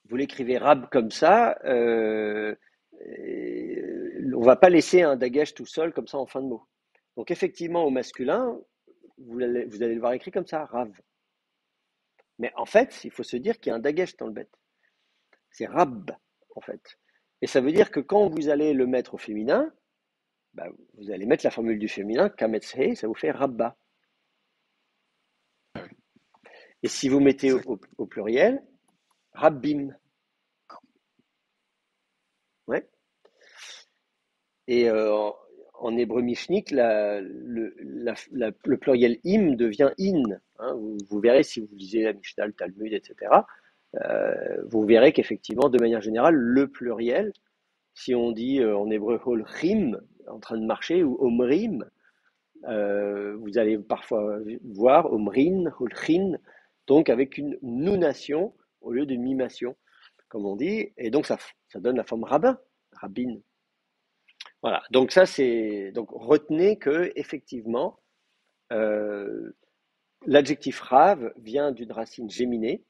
vous l'écrivez rab comme ça, on ne va pas laisser un dagesh tout seul comme ça en fin de mot. Donc effectivement, au masculin, vous allez le voir écrit comme ça, rav. Mais en fait, il faut se dire qu'il y a un dagesh dans le bet. C'est rab, en fait. Et ça veut dire que quand vous allez le mettre au féminin, bah, vous allez mettre la formule du féminin, kametshé, ça vous fait rabba. Et si vous mettez Exact. au pluriel, rabbim. Ouais. Et en hébreu mishnik, le pluriel im devient in. Hein. Vous verrez si vous lisez la Mishnah, le Talmud, etc. Vous verrez qu'effectivement, de manière générale, le pluriel, si on dit en hébreu holchim, en train de marcher, ou omrim, vous allez parfois voir omrin, holchin, donc avec une nounation au lieu de mimation, comme on dit, et donc ça donne la forme rabbin, rabbin. Voilà, donc ça c'est donc retenez que effectivement euh, l'adjectif rave vient d'une racine géminée,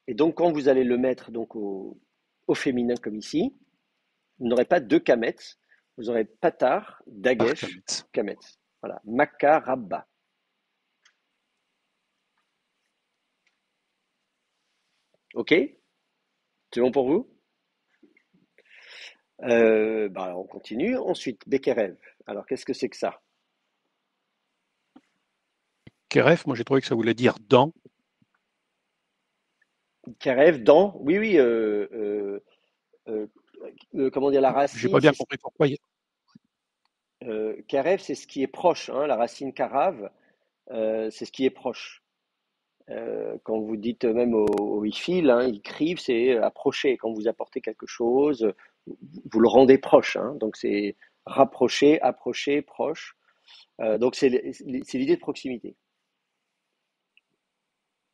et donc quand vous allez le mettre donc au féminin comme ici, vous n'aurez pas deux kametz, vous aurez patar, dagesh, Arkametz. kametz. Voilà, makarabba. Ok? C'est bon pour vous? Bah, on continue. Ensuite, Bekerev. Alors, qu'est-ce que c'est que ça? Keref, moi j'ai trouvé que ça voulait dire dans. Kerev, dans, oui, oui, euh, comment dire, la J'ai racine, pas bien compris pourquoi. Kerev, c'est ce qui est proche, hein, la racine Karav, c'est ce qui est proche. Quand vous dites même au ifil, hein, ils c'est approcher. Quand vous apportez quelque chose, vous le rendez proche, hein, donc c'est rapprocher, approcher, proche. Donc c'est l'idée de proximité.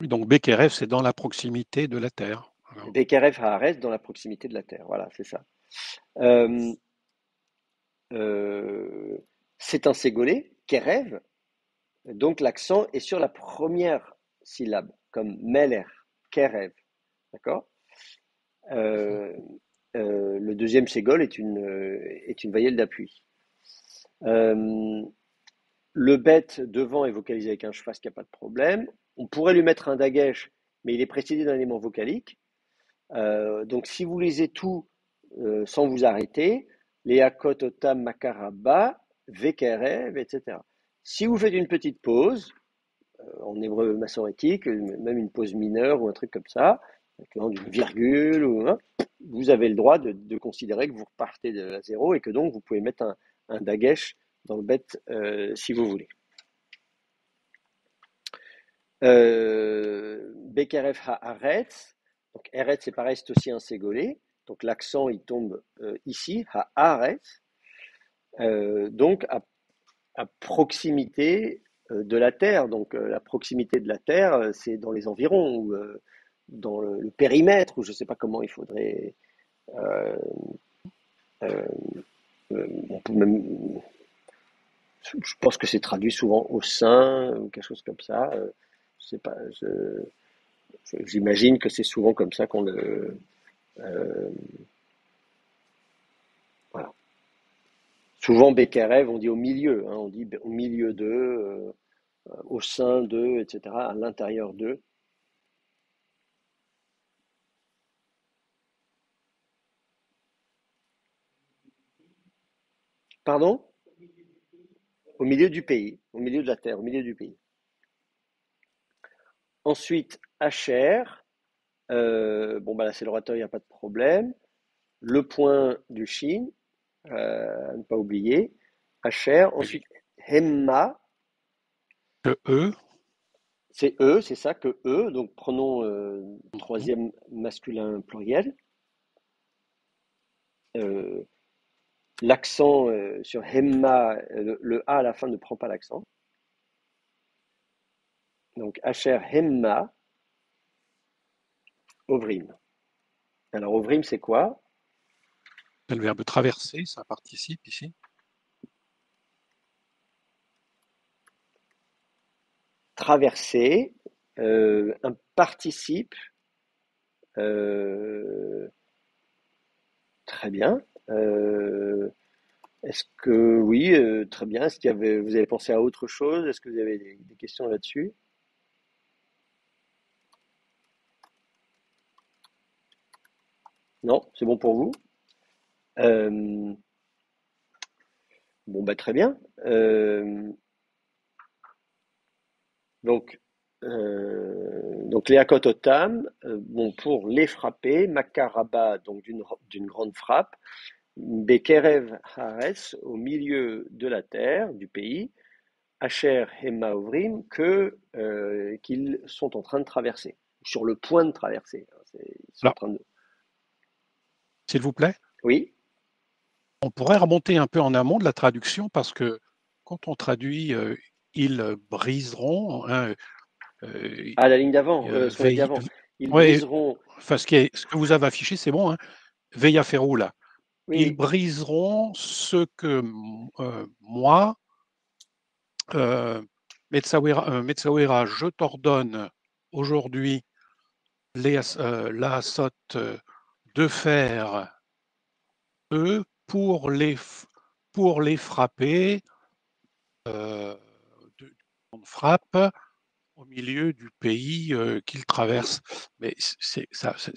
Donc Bekeref, c'est dans la proximité de la Terre. Alors, Bekerev Haaretz, dans la proximité de la Terre. Voilà, c'est ça. Euh, euh, c'est un ségolé, Kerev, donc l'accent est sur la première syllabe, comme Meler, Kerev. D'accord. euh, le deuxième ségol est une voyelle d'appui. Euh, le bet devant est vocalisé avec un schwas qui n'a pas de problème. On pourrait lui mettre un dagesh, mais il est précédé d'un élément vocalique. Donc si vous lisez tout sans vous arrêter, les akot, otam, makaraba, vekerev, etc. Si vous faites une petite pause, en hébreu massorétique, même une pause mineure ou un truc comme ça, d'une virgule, hein, vous avez le droit de considérer que vous repartez de zéro et que donc vous pouvez mettre un dagesh dans le bet si vous voulez. Bekeref haaretz, donc Eretz c'est pareil, c'est aussi un ségolé, donc l'accent il tombe ici, haaretz, donc à proximité de la Terre. Donc la proximité de la Terre, c'est dans les environs, ou dans le périmètre, ou je ne sais pas comment il faudrait. euh, euh, on peut même, je pense que c'est traduit souvent au sein ou quelque chose comme ça. Je sais pas. J'imagine que c'est souvent comme ça qu'on le. Voilà. Souvent, Bekerev, on dit au milieu, hein, on dit au milieu d'eux, au sein d'eux, etc., à l'intérieur d'eux. Pardon? Au milieu du pays, au milieu de la terre, au milieu du pays. Ensuite, Asher, bon, bah là, c'est l'orateur, il n'y a pas de problème. Le point du Shin, à ne pas oublier. Asher. Oui. Ensuite, Hemma, Que eux, c'est eux, c'est ça, que eux. Donc, prenons mhm, troisième masculin pluriel. Euh, L'accent sur Hemma, le A à la fin ne prend pas l'accent. Donc, Asher Hemma, Ovrim. Alors, Ovrim, c'est quoi? c'est le verbe traverser, ça participe ici. Traverser, un participe, euh, très bien. Est-ce que oui, très bien. Est-ce qu'il y avait, vous avez pensé à autre chose? Est-ce que vous avez des questions là-dessus? Non, c'est bon pour vous? Euh, bon, bah très bien. Donc, donc les Hakototam, bon, pour les frapper, Makaraba, donc d'une grande frappe, Bekerev Haaretz, au milieu de la terre, du pays, Asher Hema Ovrim, qu'ils sont en train de traverser, sur le point de traverser. Ils sont en Alors, train de. s'il vous plaît, Oui, on pourrait remonter un peu en amont de la traduction parce que quand on traduit ils briseront, hein, euh, à la ligne d'avant, ce qu'on a dit veille, avant, ils ouais, briseront. enfin, ce que vous avez affiché, c'est bon, hein, veille à Ferrou, là. Oui, Ils oui. briseront ce que moi, Metsawera, je t'ordonne aujourd'hui, la sotte de faire eux pour les frapper euh, de frappe au milieu du pays qu'ils traversent. Mais c'est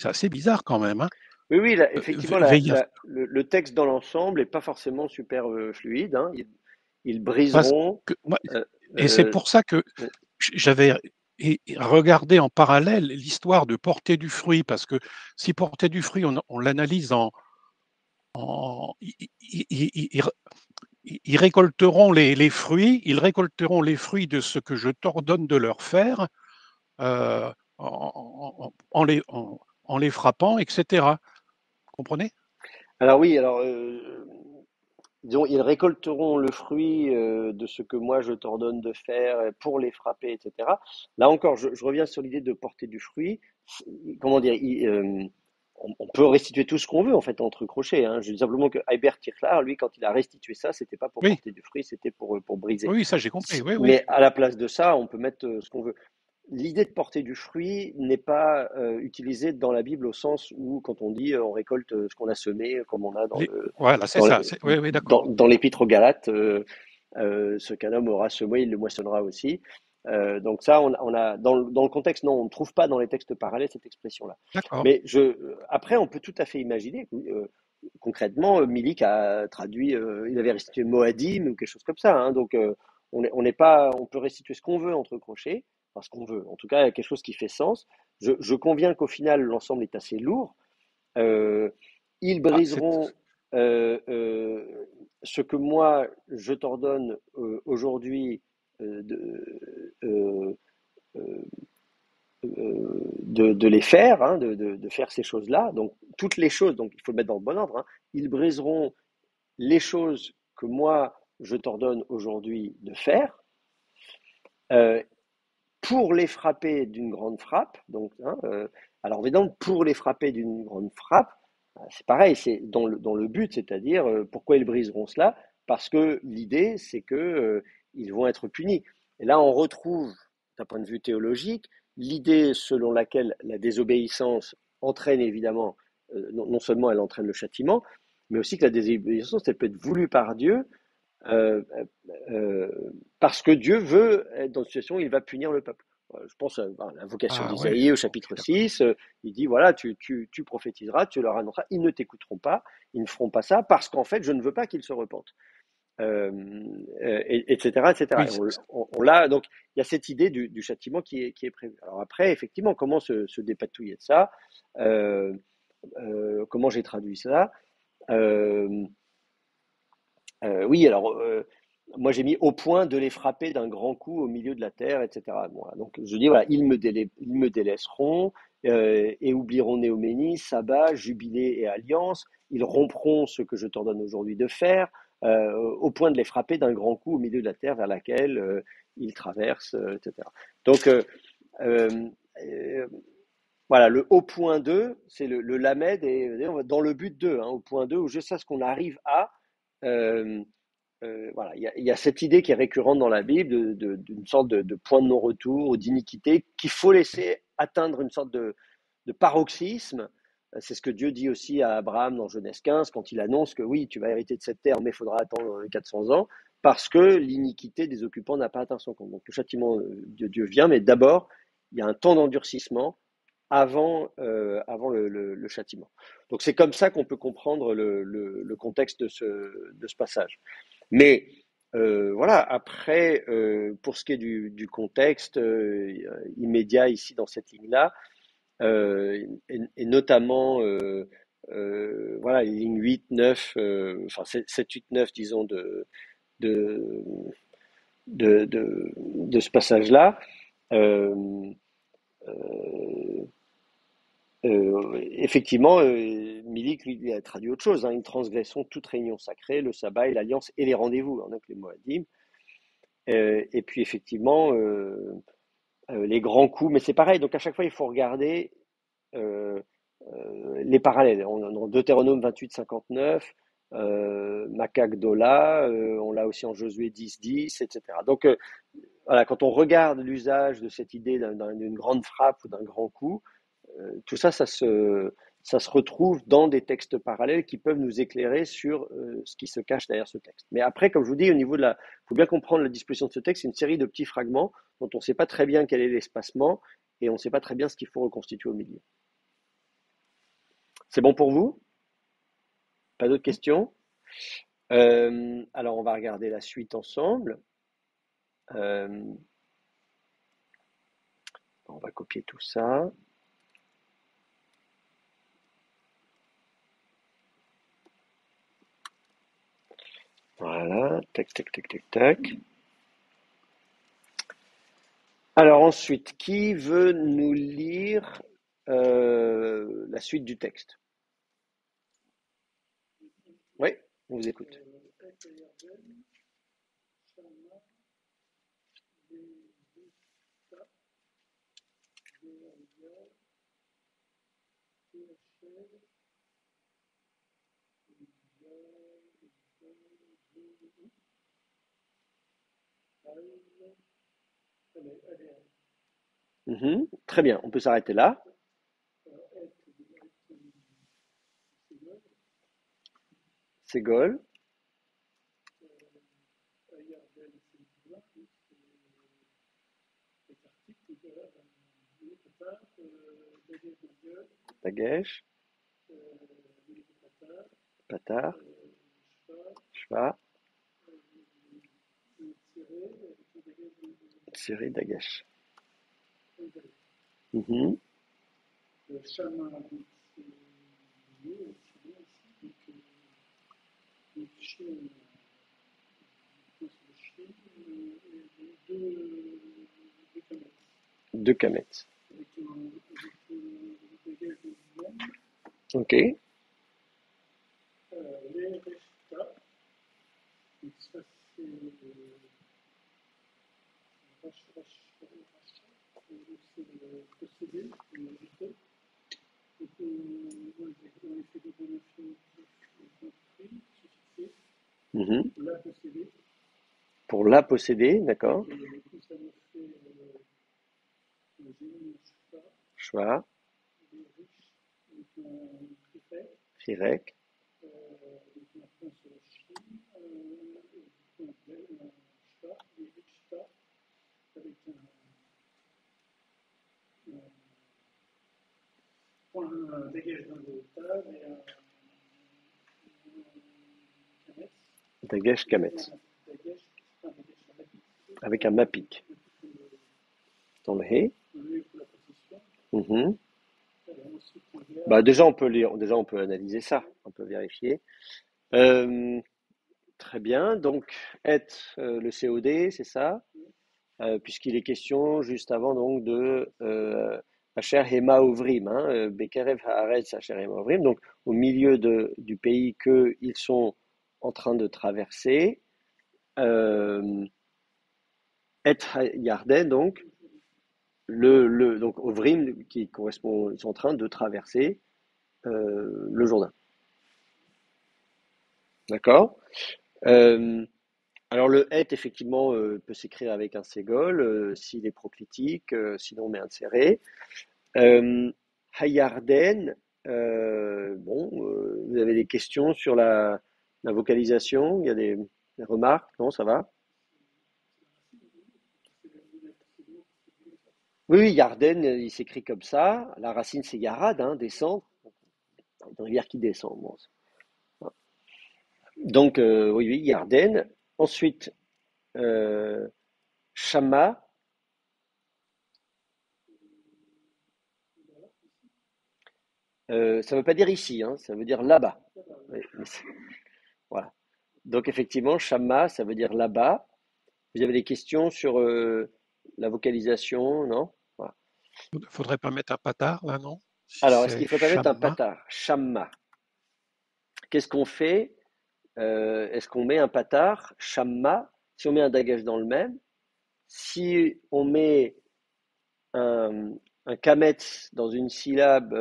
assez bizarre quand même. Hein. Oui, oui, effectivement, Veille à, le texte dans l'ensemble n'est pas forcément super fluide, hein. Ils parce briseront. que, euh, et c'est euh, pour ça que j'avais regardé en parallèle l'histoire de porter du fruit, parce que si porter du fruit, on l'analyse en ils récolteront ils récolteront les fruits de ce que je t'ordonne de leur faire en les frappant, etc. Vous comprenez? alors oui, alors disons, ils récolteront le fruit de ce que moi je t'ordonne de faire pour les frapper, etc. Là encore, je reviens sur l'idée de porter du fruit. Comment dire, on peut restituer tout ce qu'on veut en fait entre crochets. Hein. Je dis simplement que Heibert Tirchler, lui, quand il a restitué ça, c'était pas pour Oui, porter du fruit, c'était pour briser. oui, ça j'ai compris. Oui, oui. Mais à la place de ça, on peut mettre ce qu'on veut. L'idée de porter du fruit n'est pas utilisée dans la Bible au sens où, quand on dit on récolte ce qu'on a semé, comme on a Voilà, c'est dans, ça. Oui, oui, d'accord. dans l'Épître aux Galates, ce qu'un homme aura semé, il le moissonnera aussi. Donc ça, on a dans le contexte, non, on ne trouve pas dans les textes parallèles cette expression-là. D'accord. Mais après, on peut tout à fait imaginer, concrètement, Milik a traduit, il avait restitué Moadim ou quelque chose comme ça. Hein. Donc on n'est pas, on peut restituer ce qu'on veut entre crochets, enfin ce qu'on veut. En tout cas, il y a quelque chose qui fait sens. Je conviens qu'au final, l'ensemble est assez lourd. Euh, Ils Ah, briseront ce que moi je t'ordonne aujourd'hui euh, euh, de les faire, hein, de faire ces choses-là. Donc toutes les choses, donc il faut le mettre dans le bon ordre. Hein. Ils briseront les choses que moi je t'ordonne aujourd'hui de faire. Euh, pour les frapper d'une grande frappe, donc, hein, alors évidemment, pour les frapper d'une grande frappe, c'est pareil, c'est dans le but, c'est-à-dire pourquoi ils briseront cela? Parce que l'idée, c'est que ils vont être punis. Et là, on retrouve, d'un point de vue théologique, l'idée selon laquelle la désobéissance entraîne évidemment, non seulement elle entraîne le châtiment, mais aussi que la désobéissance, elle peut être voulue par Dieu euh, euh, parce que Dieu veut être dans une situation où il va punir le peuple. Je pense à l'invocation Ah ouais, d'Isaïe au ok, chapitre d'accord. 6. Il dit, voilà, tu prophétiseras, tu leur annonceras, ils ne t'écouteront pas, ils ne feront pas ça, parce qu'en fait, je ne veux pas qu'ils se repentent. Euh, etc., etc. Oui, Et on l'a, donc il y a cette idée du châtiment qui est prévu. Alors après, effectivement, comment se dépatouiller de ça? Euh, comment j'ai traduit ça? Euh, oui, alors moi j'ai mis au point de les frapper d'un grand coup au milieu de la terre, etc. Voilà. Donc je dis voilà, ils me délaisseront et oublieront Néoménie, sabbat, jubilé et alliance. Ils rompront ce que je t'ordonne aujourd'hui de faire, au point de les frapper d'un grand coup au milieu de la terre vers laquelle ils traversent, etc. Donc euh, euh, voilà, le au point 2, c'est le Lamed et dans le but 2, hein, au point 2 où je sais ce qu'on arrive à. euh, voilà, il y a cette idée qui est récurrente dans la Bible d'une sorte de point de non-retour ou d'iniquité qu'il faut laisser atteindre une sorte de paroxysme. C'est ce que Dieu dit aussi à Abraham dans Genèse 15 quand il annonce que oui, tu vas hériter de cette terre, mais il faudra attendre 400 ans parce que l'iniquité des occupants n'a pas atteint son compte. Donc le châtiment de Dieu vient, mais d'abord, il y a un temps d'endurcissement avant le châtiment. Donc c'est comme ça qu'on peut comprendre le contexte de ce passage. Mais voilà, après, pour ce qui est du contexte immédiat ici dans cette ligne-là, et notamment voilà, les lignes 8, 9, enfin 7, 8, 9, disons, de, de ce passage-là, euh, euh, effectivement, Milik, lui, il a traduit autre chose, hein, une transgression toute réunion sacrée, le sabbat et l'alliance et les rendez-vous, hein, donc les Moadim. Et puis effectivement, les grands coups, mais c'est pareil, donc à chaque fois il faut regarder euh, les parallèles. Dans Deutéronome 28, 59, Macagdola, on l'a aussi en Josué 10, 10, etc. Donc voilà, quand on regarde l'usage de cette idée d'une grande frappe ou d'un grand coup, tout ça, ça se retrouve dans des textes parallèles qui peuvent nous éclairer sur ce qui se cache derrière ce texte. Mais après, comme je vous dis, au niveau de la, il faut bien comprendre la disposition de ce texte, c'est une série de petits fragments dont on ne sait pas très bien quel est l'espacement et on ne sait pas très bien ce qu'il faut reconstituer au milieu. C'est bon pour vous? Pas d'autres questions? Alors, on va regarder la suite ensemble. Euh, on va copier tout ça. Voilà, tac, tac, tac, tac, tac. Alors ensuite, qui veut nous lire la suite du texte? Oui, on vous écoute. Mhm, très bien, on peut s'arrêter là. C'est Gaulle. Dagesh, Patar, Shva, Tsiri, Dagesh. Mhm, de Kamet. Ok. Mhm. Pour la posséder, d'accord. Shva, Firek, Dagesh Kametz. Avec un mapik. Dans le He. Mhm. Bah, déjà, on peut lire, déjà, on peut analyser ça. On peut vérifier. Euh, Très bien. Donc, et le COD, c'est ça, puisqu'il est question juste avant donc de Asher Hema Ovrim, hein, Bekerev Haaretz Asher Hema Ovrim, donc au milieu du pays qu'ils sont en train de traverser, et Yarden, donc, donc Ovrim qui correspond, ils sont en train de traverser le Jourdain. D'accord? Euh, Alors le het, effectivement, peut s'écrire avec un ségol, s'il est proclitique, sinon on met un serré. Hayarden, bon, vous avez des questions sur la vocalisation? Il y a des remarques? Non, ça va? Oui, oui, Yarden, il s'écrit comme ça. La racine, c'est Yarad, hein, descendre. Une rivière qui descend. Bon, donc, oui, oui, Yarden. Ensuite, euh, Shama, ça ne veut pas dire ici, hein, ça veut dire là-bas. Oui, voilà. Donc effectivement, Shamma, ça veut dire là-bas. Vous avez des questions sur la vocalisation, non? Voilà. Faudrait pas mettre un patard là, non? Si Alors, est-ce qu'il c'est ne faut pas mettre un Shamma. patard? Shamma. Qu'est-ce qu'on fait? Est-ce qu'on met un patard? Shamma. Si on met un dagage dans le même, si on met un, un kametz dans une syllabe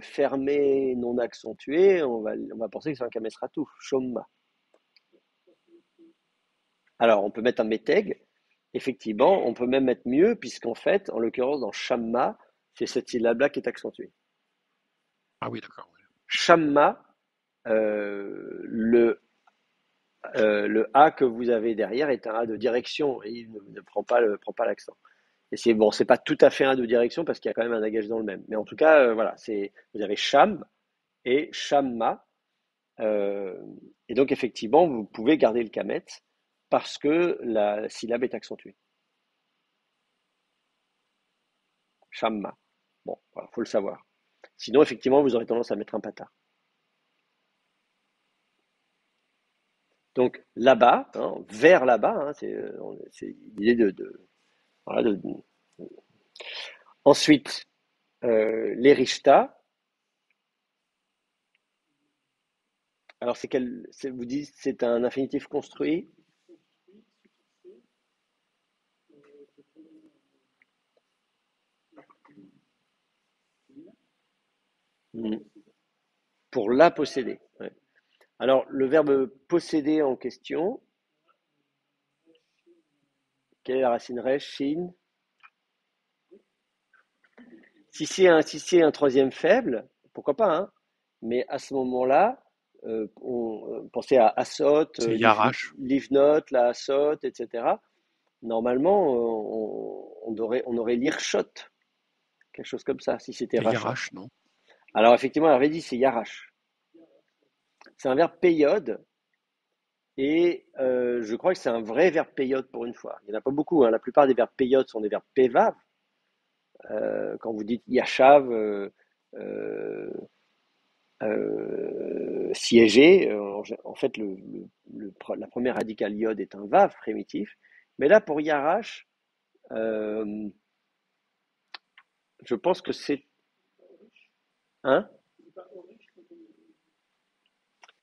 fermée, non accentuée, on va penser que c'est un kametz ratou. Shomma. Alors, on peut mettre un métègue. Effectivement, on peut même mettre mieux, puisqu'en fait, en l'occurrence, dans Shamma, c'est cette syllabe-là qui est accentuée. Ah oui, d'accord. Oui. Shamma, le A que vous avez derrière est un A de direction et il ne prend pas l'accent. Et c'est bon, c'est pas tout à fait un A de direction parce qu'il y a quand même un dagage dans le même. Mais en tout cas, voilà, vous avez Sham et Shamma. euh, et donc, effectivement, vous pouvez garder le kamet parce que la syllabe est accentuée. Shamma. Bon, voilà, faut le savoir. Sinon, effectivement, vous aurez tendance à mettre un patard. Donc là-bas, hein, vers là-bas, hein, c'est l'idée voilà, Ensuite, les rishta. Alors vous dites c'est un infinitif construit. Mhm. Pour la posséder. Ouais. Alors le verbe posséder en question, quelle est la racine resh, shin? Si c'est un troisième faible, pourquoi pas, hein? Mais à ce moment-là, pensez à Asot, C'est Yarash. Livnot, la Asot, etc. Normalement, on aurait l'Irshot, quelque chose comme ça, si c'était C'est rachat. Yarash, non? Alors effectivement, elle avait dit c'est Yarash. C'est un verbe période et je crois que c'est un vrai verbe période pour une fois. Il n'y en a pas beaucoup, hein. La plupart des verbes période sont des verbes pévav. Quand vous dites Yashav, euh, siéger, en fait, la première radicale iode est un vav primitif. Mais là, pour Yarash, euh, je pense que c'est un.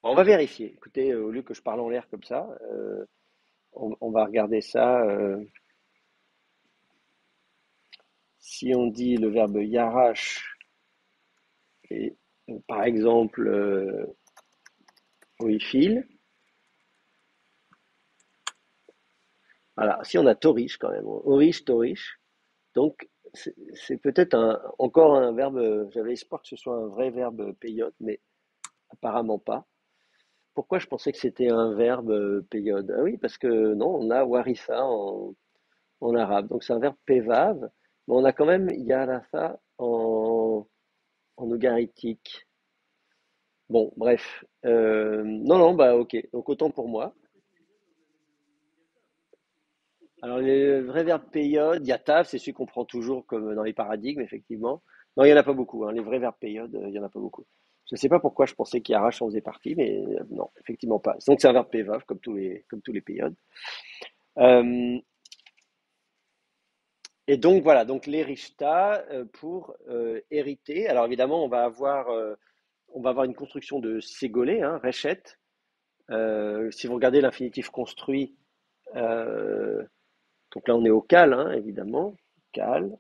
Bon, on va vérifier. Écoutez, au lieu que je parle en l'air comme ça, on va regarder ça. Si on dit le verbe yarash, et, par exemple, oifil, voilà, si on a torish quand même, orish, torish, donc c'est peut-être encore un verbe, j'avais espoir que ce soit un vrai verbe peyote, mais apparemment pas. pourquoi je pensais que c'était un verbe période? Ah oui, parce que non, on a waritha en arabe. Donc c'est un verbe pévav, mais on a quand même yaratha en ougaritique. Bon, bref. Non, non, bah ok. Donc autant pour moi. Alors les vrais verbes période, yatav, c'est celui qu'on prend toujours comme dans les paradigmes, effectivement. Non, il n'y en a pas beaucoup, hein. Les vrais verbes période, il n'y en a pas beaucoup. Je ne sais pas pourquoi je pensais qu'Yarash en faisait partie, mais non, effectivement pas. Donc c'est un verbe pévav, comme tous les périodes. Euh, et donc voilà, donc les rishta pour hériter. Alors évidemment, on va avoir une construction de ségolé, hein, reshet. Si vous regardez l'infinitif construit, euh, donc là on est au cal, hein, évidemment, cal.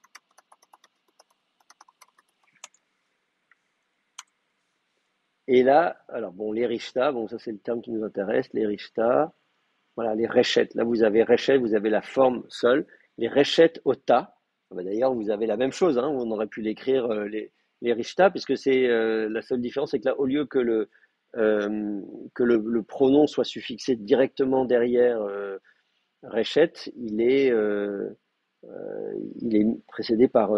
Et là, alors bon, les rishta, bon ça c'est le terme qui nous intéresse, les rishta, voilà, les reshet. Là vous avez reshet, vous avez la forme seule. Les reshet ota, ah bah, d'ailleurs vous avez la même chose, hein, on aurait pu l'écrire les rishta, puisque c'est la seule différence, c'est que là au lieu que le pronom soit suffixé directement derrière reshet, il est précédé par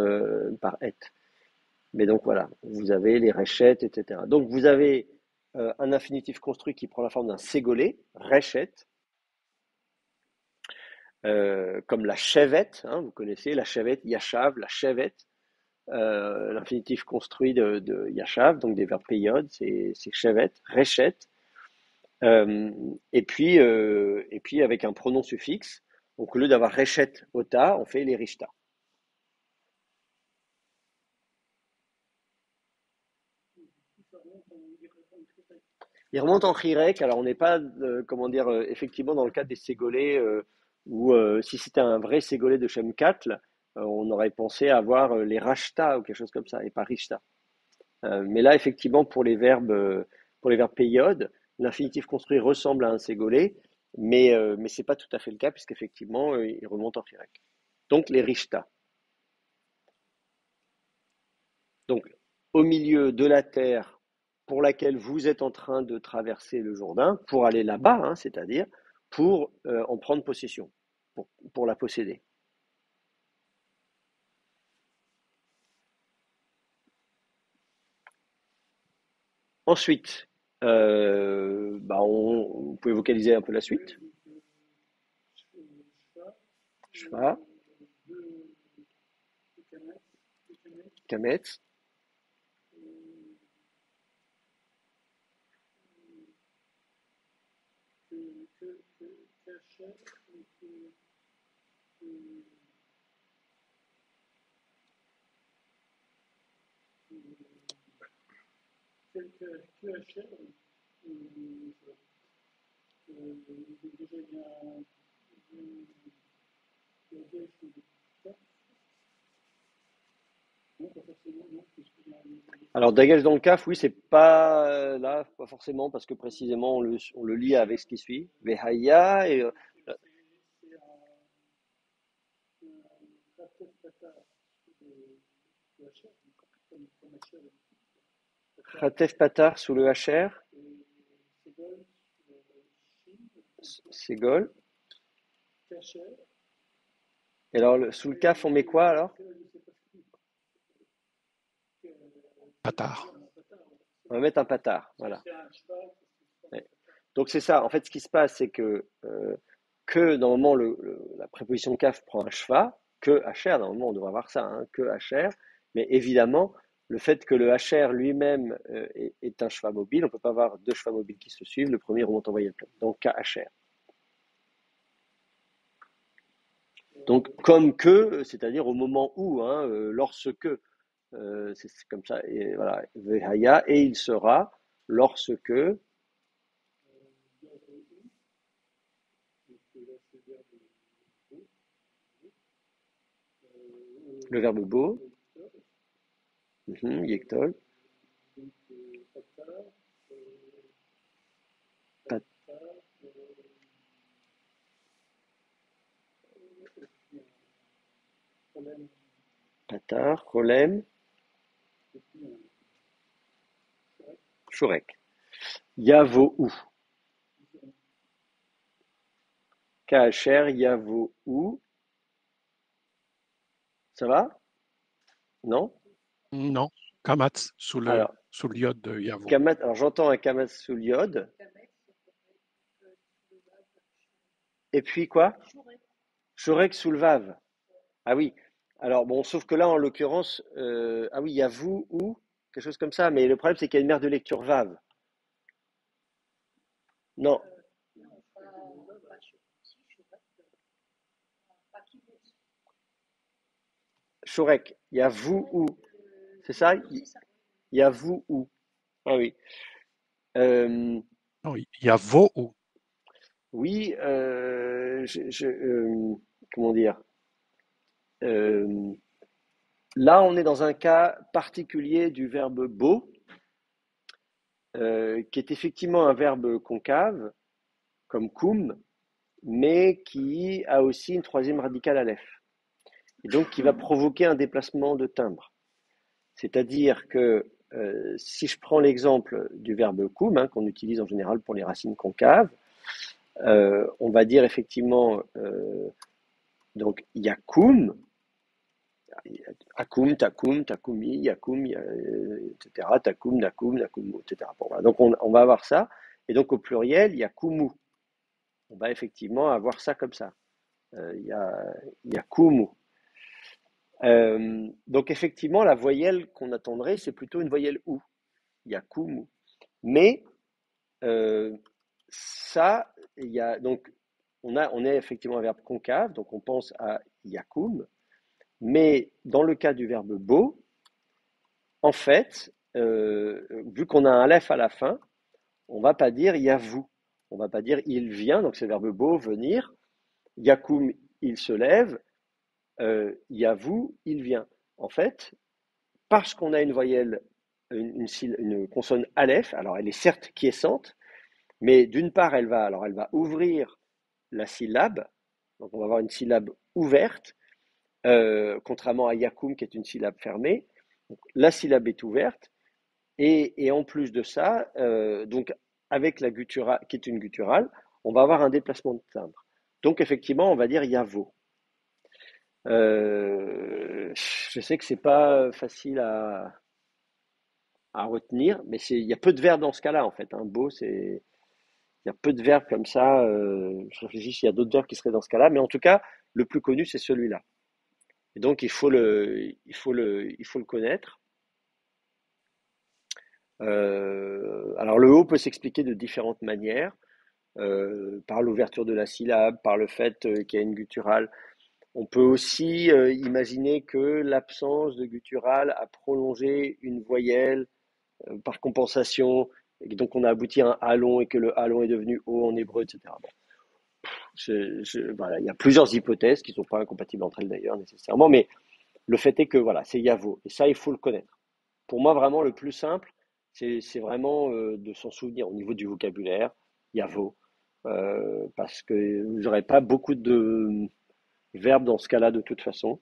et. Mais donc voilà, vous avez les réchettes, etc. Donc vous avez un infinitif construit qui prend la forme d'un ségolé, réchette, comme la chevette, hein, vous connaissez la chevette, yashav, la chevette, l'infinitif construit de yashav, donc des verbes période, c'est chevette, réchette, euh, et puis avec un pronom suffixe, donc au lieu d'avoir réchette ota, on fait les rishta. Il remonte en Chirek, alors on n'est pas, comment dire, effectivement dans le cadre des ségolés, où si c'était un vrai ségolé de Shem Katl, on aurait pensé avoir les Rashta ou quelque chose comme ça, et pas Rishta. Mais là, effectivement, pour les verbes période, l'infinitif construit ressemble à un ségolé, mais c'est pas tout à fait le cas, puisqu'effectivement, il remonte en Chirek. Donc les Rishta. Donc, au milieu de la terre pour laquelle vous êtes en train de traverser le Jourdain, pour aller là-bas, hein, c'est-à-dire pour en prendre possession, pour la posséder. Ensuite, vous pouvez vocaliser un peu la suite. Shva, Kametz, alors, Dagage dans le CAF, oui, c'est pas là, pas forcément, parce que précisément, on le lit avec ce qui suit. Vehaya, et Khatef Patar sous le HR, Ségol. Et alors, sous le CAF, on met quoi alors? Patar. On va mettre un Patar, voilà. Ouais. Donc, c'est ça. En fait, ce qui se passe, c'est que normalement, la préposition CAF prend un schwa, que HR, normalement, on devrait avoir ça, hein, que HR. Mais évidemment, le fait que le HR lui-même est un schwa mobile, on ne peut pas avoir deux schwa mobiles qui se suivent, le premier remonte en voyelle pleine. Donc, KHR. Donc, comme que, c'est-à-dire au moment où, hein, lorsque, c'est comme ça, et voilà, Vehaya, et il sera lorsque, le verbe beau, Yektol, Pat- Patar, Kolem, Shurek. Yavo ou. Kacher Yavou. Ça va? Non? Non, Kamatz, Alors, sous le iode de Yavo. Kamat, alors j'entends un Kamat sous l'iode. Et puis quoi? Shorek sous le Vav. Ah oui. Alors bon, sauf que là, en l'occurrence, ah oui, il y a vous ou quelque chose comme ça. Mais le problème, c'est qu'il y a une mère de lecture Vav. Non, Shorek. Il y a vous ou. C'est ça? Il y a vous ou. Ah oui. Euh, Non, il y a Vo ou. oui, comment dire? Euh, là, on est dans un cas particulier du verbe beau, qui est effectivement un verbe concave, comme koum, mais qui a aussi une troisième radicale aleph, et donc qui va provoquer un déplacement de timbre. C'est-à-dire que si je prends l'exemple du verbe koum, hein, qu'on utilise en général pour les racines concaves, on va dire effectivement donc yakoum, akoum, takoum, takumi, yakoum, etc., takoum, nakoum, nakumu, etc. Bon, voilà. Donc on va avoir ça, et donc au pluriel, yakumu. On va effectivement avoir ça comme ça. Yakumu. Donc effectivement, la voyelle qu'on attendrait, c'est plutôt une voyelle ou, yakumu. Mais euh, ça, il y a donc on est effectivement un verbe concave, donc on pense à yakum. Mais dans le cas du verbe beau, en fait, vu qu'on a un lef à la fin, on va pas dire yavu. On va pas dire il vient, donc c'est le verbe beau, venir. Yakum, il se lève. Yavu, il vient. En fait, parce qu'on a une voyelle, une consonne aleph, alors elle est certes quiescente, mais d'une part, elle va ouvrir la syllabe, donc on va avoir une syllabe ouverte, contrairement à yakum qui est une syllabe fermée. Donc, la syllabe est ouverte, et en plus de ça, donc avec la gutturale, qui est une gutturale, on va avoir un déplacement de timbre. Donc effectivement, on va dire yavo. Je sais que c'est pas facile à retenir, mais il y a peu de verbes dans ce cas-là en fait. Un beau, il y a peu de verbes comme ça. Je réfléchis s'il y a d'autres verbes qui seraient dans ce cas-là, mais en tout cas, le plus connu c'est celui-là. Et donc il faut le connaître. Alors le haut peut s'expliquer de différentes manières, par l'ouverture de la syllabe, par le fait qu'il y a une gutturale. On peut aussi imaginer que l'absence de gutturale a prolongé une voyelle par compensation, et donc on a abouti à un halon et que le halon est devenu o en hébreu, etc. Bon, voilà, il y a plusieurs hypothèses qui ne sont pas incompatibles entre elles d'ailleurs nécessairement, mais le fait est que voilà, c'est Yavo, et ça il faut le connaître. Pour moi, vraiment, le plus simple, c'est vraiment de s'en souvenir au niveau du vocabulaire, Yavo, parce que vous n'aurez pas beaucoup de verbes dans ce cas-là de toute façon.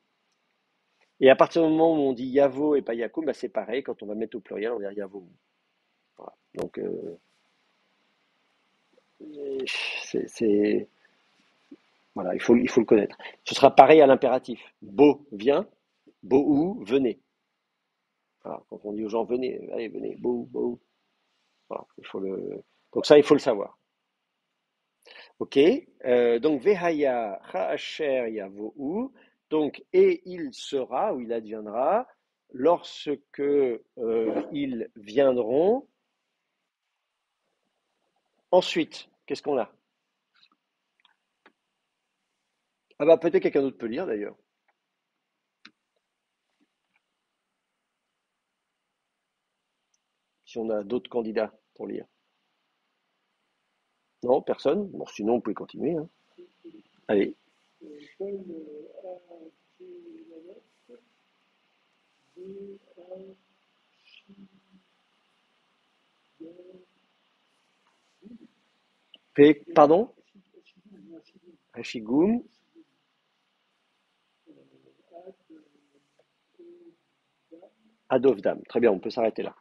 Et à partir du moment où on dit Yavo et pas Yakum, bah, c'est pareil, quand on va mettre au pluriel, on va dire Yavo. Voilà. Donc, c'est, voilà, il faut le connaître. Ce sera pareil à l'impératif. Beau, viens, beau ou, venez. Voilà. Quand on dit aux gens, venez, allez, venez, beau, beau. Voilà. Donc ça, il faut le savoir. Ok, donc Vehaya Ha'asher Yavohu, donc et il sera ou il adviendra lorsque ils viendront. Ensuite, qu'est-ce qu'on a? Ah bah peut-être quelqu'un d'autre peut lire d'ailleurs, si on a d'autres candidats pour lire. Non, personne? Bon, sinon on peut continuer, hein. Allez, pardon? Hashigum, Adovdam. Très bien, on peut s'arrêter là.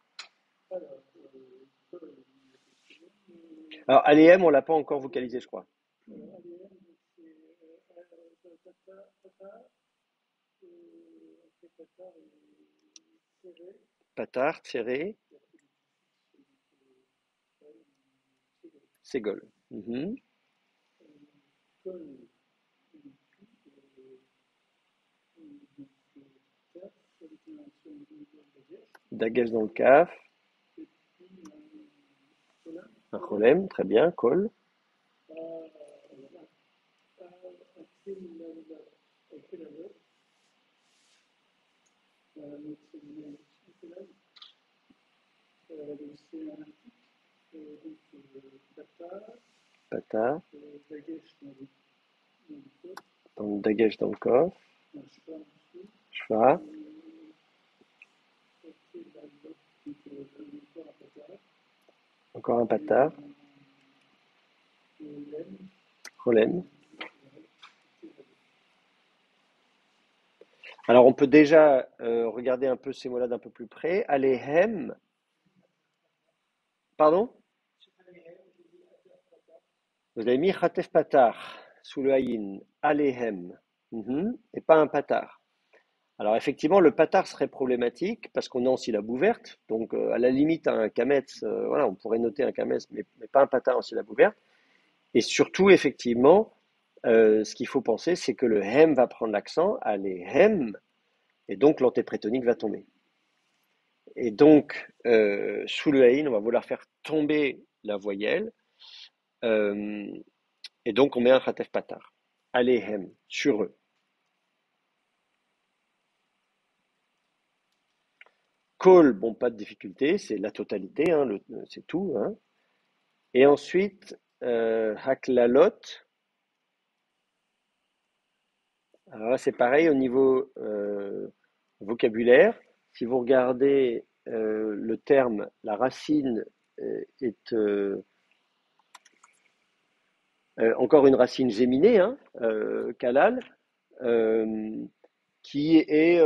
Alors, Aléem, on l'a pas encore vocalisé, je crois. Patar, Tséré, Ségol. Mhm. Dagesh dans le CAF. Un Cholem, très bien. Col. Patar. Donc Dagesh dans le Kof. Shva. Encore un Patar. Cholem. Alors on peut déjà regarder un peu ces mots-là d'un peu plus près. Alehem. Pardon? Vous avez mis Khatef Patar sous le Haïn. Alehem. Mhm. Et pas un Patar. Alors effectivement, le patar serait problématique parce qu'on est en syllabe ouverte. Donc à la limite, un kametz, voilà, on pourrait noter un kametz, mais pas un patar en syllabe ouverte. Et surtout, effectivement, ce qu'il faut penser, c'est que le hem va prendre l'accent à les hem, et donc l'antéprétonique va tomber. Et donc, sous le haïn, on va vouloir faire tomber la voyelle, euh, et donc on met un khatef patar. Aléhem, sur eux. Kol, bon, pas de difficulté, c'est la totalité, hein, c'est tout, hein. Et ensuite, haklalot. Alors là, c'est pareil au niveau vocabulaire. Si vous regardez le terme, la racine est encore une racine géminée, hein, kalal, euh, qui est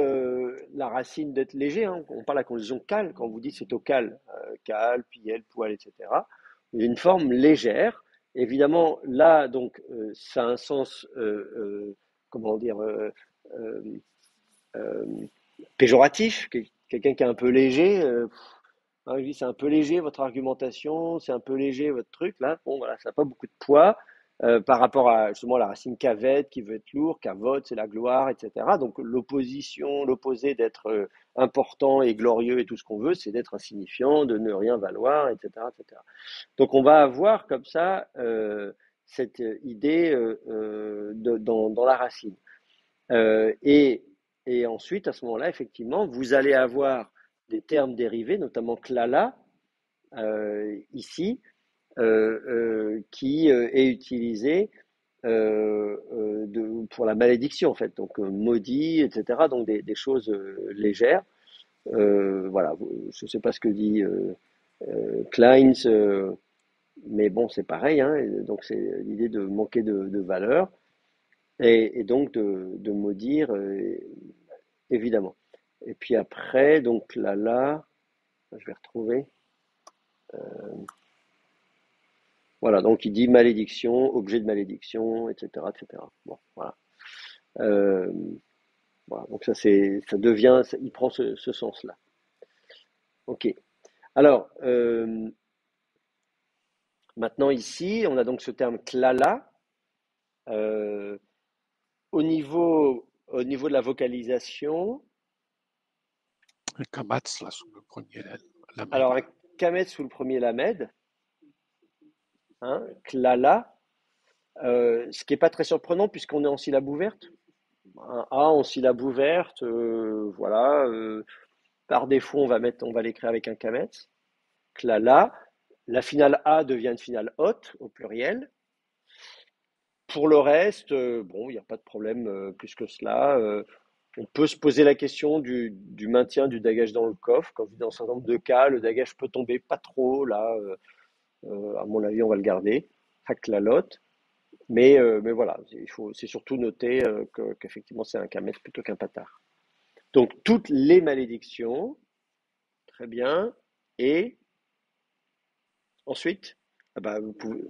la racine d'être léger, hein. On parle à la conjugaison cal, quand vous dites c'est au cal, cal, piel, poil, etc. Il y a une forme légère. Évidemment, là, donc, ça a un sens, comment dire, euh, euh, péjoratif. Quelqu'un qui est un peu léger, je dis c'est un peu léger votre argumentation, c'est un peu léger votre truc là. Bon voilà, ça n'a pas beaucoup de poids par rapport à justement la racine kaved qui veut être lourd, kavod c'est la gloire, etc. Donc l'opposition, l'opposé d'être important et glorieux et tout ce qu'on veut, c'est d'être insignifiant, de ne rien valoir, etc., etc. Donc on va avoir comme ça cette idée dans la racine. Euh, et, et ensuite, à ce moment-là, effectivement, vous allez avoir des termes dérivés, notamment klala, ici, qui est utilisé pour la malédiction, en fait. Donc, maudit, etc. Donc, des choses légères. Voilà, je ne sais pas ce que dit Kleins, mais bon, c'est pareil. Hein, donc, c'est l'idée de manquer de valeur et donc de maudire, évidemment. Et puis après, donc là, je vais retrouver. Voilà, donc il dit malédiction, objet de malédiction, etc., etc. Bon, voilà. Euh, voilà, donc ça devient, il prend ce sens-là. Ok. Alors, maintenant ici, on a donc ce terme klala. Euh, au niveau de la vocalisation, Un kamatz, là, sous le premier alors lamed. un kamet sous le premier lamed, hein, klala, ce qui n'est pas très surprenant puisqu'on est en syllabe ouverte. Un A en syllabe ouverte, voilà. Par défaut, on va l'écrire avec un kamet. Klala. La finale A devient une finale haute au pluriel. Pour le reste, bon, il n'y a pas de problème plus que cela. On peut se poser la question du maintien du dagage dans le coffre. Comme dans un certain nombre de cas, le dagage peut tomber pas trop. Là, à mon avis, on va le garder. Haklalot. Mais voilà, c'est surtout noter qu'effectivement, c'est un kamet plutôt qu'un patar. Donc, toutes les malédictions, très bien. Et ensuite, ah bah, vous pouvez,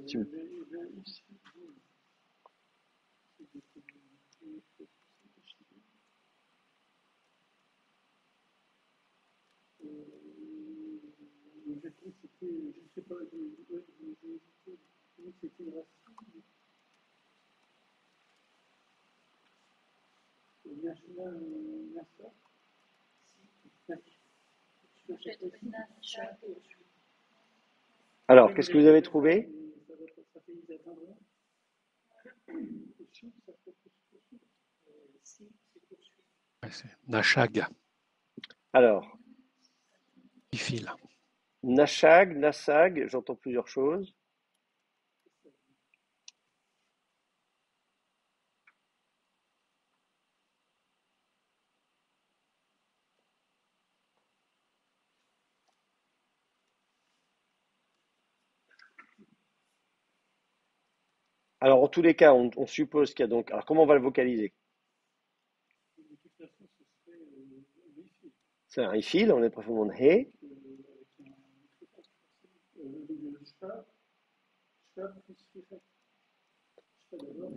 Alors, qu'est-ce que vous avez trouvé? Ouais, c'est Nashag, Alors, qui file. Nashag, Nasag, j'entends plusieurs choses. Alors, en tous les cas, on suppose qu'il y a donc. Alors, comment on va le vocaliser? C'est un ifil, on est profondément de he.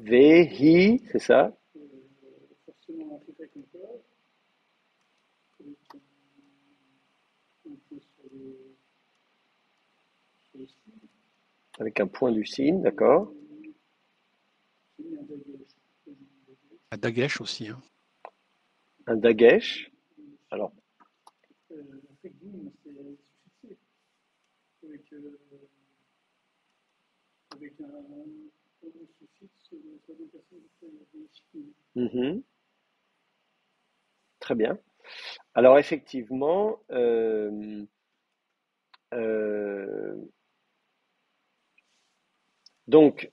Ve, hi, c'est ça, avec un point du signe, d'accord. À Dagesh aussi, hein. Un dagesh. Alors, mhm, très bien. Alors, effectivement, euh, donc,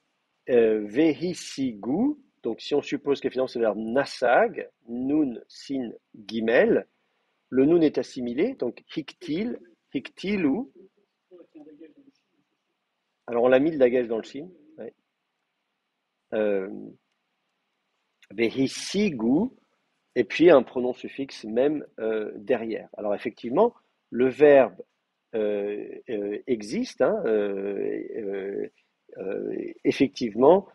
vehisigu, donc si on suppose qu'effectivement c'est le verbe nasag, nun, sin, gimel, le nun est assimilé, donc hiktil, hiktilu. Alors, on l'a mis le dagesh dans le shin. Ouais. Euh, Vehisigu, et puis un pronom suffixe même derrière. Alors effectivement, le verbe existe, hein, effectivement.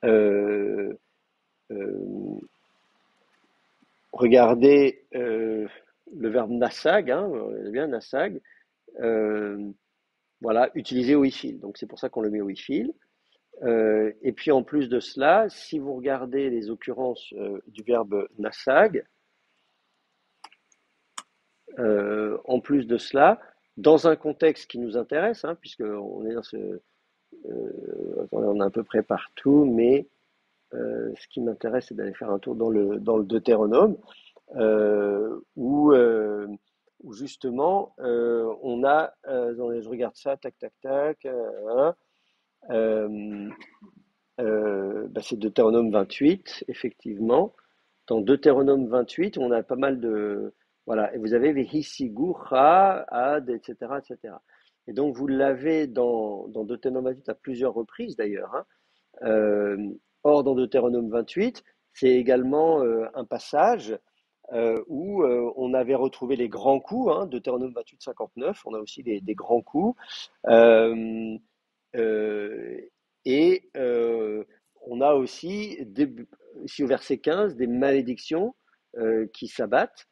euh, euh, Regardez le verbe nasag, hein, bien nasag, euh, voilà, utilisé au i-fil. Donc c'est pour ça qu'on le met au i-fil. Et puis en plus de cela, si vous regardez les occurrences du verbe nasag, en plus de cela, dans un contexte qui nous intéresse, hein, puisqu'on est dans ce. Attendez, on est à peu près partout, mais ce qui m'intéresse, c'est d'aller faire un tour dans le Deutéronome, où justement, on a. Attendez, je regarde ça, tac, tac, tac. Hein, euh, bah, c'est Deutéronome 28, effectivement. Dans Deutéronome 28, on a pas mal de. Voilà, et vous avez les Hisigu, Ra, Ad, etc., etc. Et cetera. Et donc, vous l'avez dans Deutéronome 28 à plusieurs reprises d'ailleurs, hein. Or, dans Deutéronome 28, c'est également un passage où on avait retrouvé les grands coups, hein, Deutéronome 28, 59, on a aussi des grands coups. Euh, euh, et on a aussi, ici au verset 15, des malédictions qui s'abattent,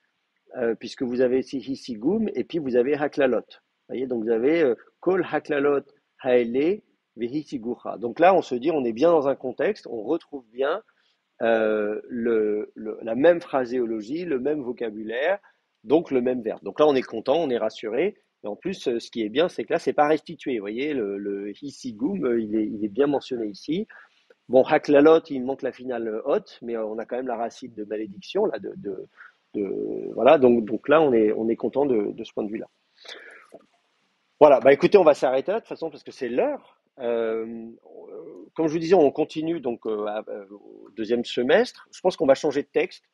puisque vous avez ici Hisigum et puis vous avez Haklalot. Vous voyez, donc vous avez Kol Haklalot Haele Vehisigura. Donc là, on se dit, on est bien dans un contexte, on retrouve bien la même phraséologie, le même vocabulaire, donc le même verbe. Donc là, on est content, on est rassuré. Et en plus, ce qui est bien, c'est que là, c'est pas restitué. Vous voyez, le hisigum, il est bien mentionné ici. Bon, haklalot, il manque la finale hot, mais on a quand même la racine de malédiction là, voilà. Donc là, on est content de ce point de vue-là. Voilà, bah écoutez, on va s'arrêter là de toute façon parce que c'est l'heure. Comme je vous disais, on continue donc au deuxième semestre. Je pense qu'on va changer de texte.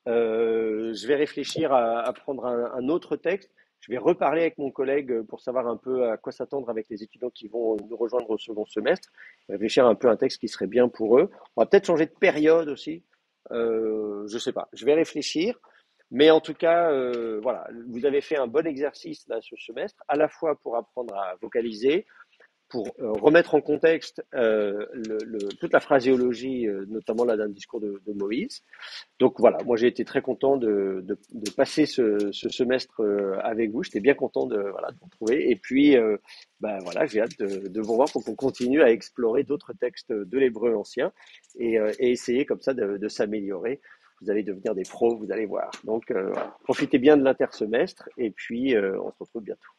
Je vais réfléchir à prendre un autre texte. Je vais reparler avec mon collègue pour savoir un peu à quoi s'attendre avec les étudiants qui vont nous rejoindre au second semestre. Réfléchir un peu à un texte qui serait bien pour eux. On va peut-être changer de période aussi. Je sais pas. Je vais réfléchir. Mais en tout cas, voilà, vous avez fait un bon exercice là ce semestre, à la fois pour apprendre à vocaliser, pour remettre en contexte toute la phraséologie, notamment là d'un discours de Moïse. Donc voilà, moi j'ai été très content de passer ce semestre avec vous. J'étais bien content voilà, de vous retrouver. Et puis, ben voilà, j'ai hâte de vous voir pour qu'on continue à explorer d'autres textes de l'hébreu ancien et essayer comme ça de s'améliorer. Vous allez devenir des pros, vous allez voir. Donc voilà. Profitez bien de l'intersemestre et puis on se retrouve bientôt.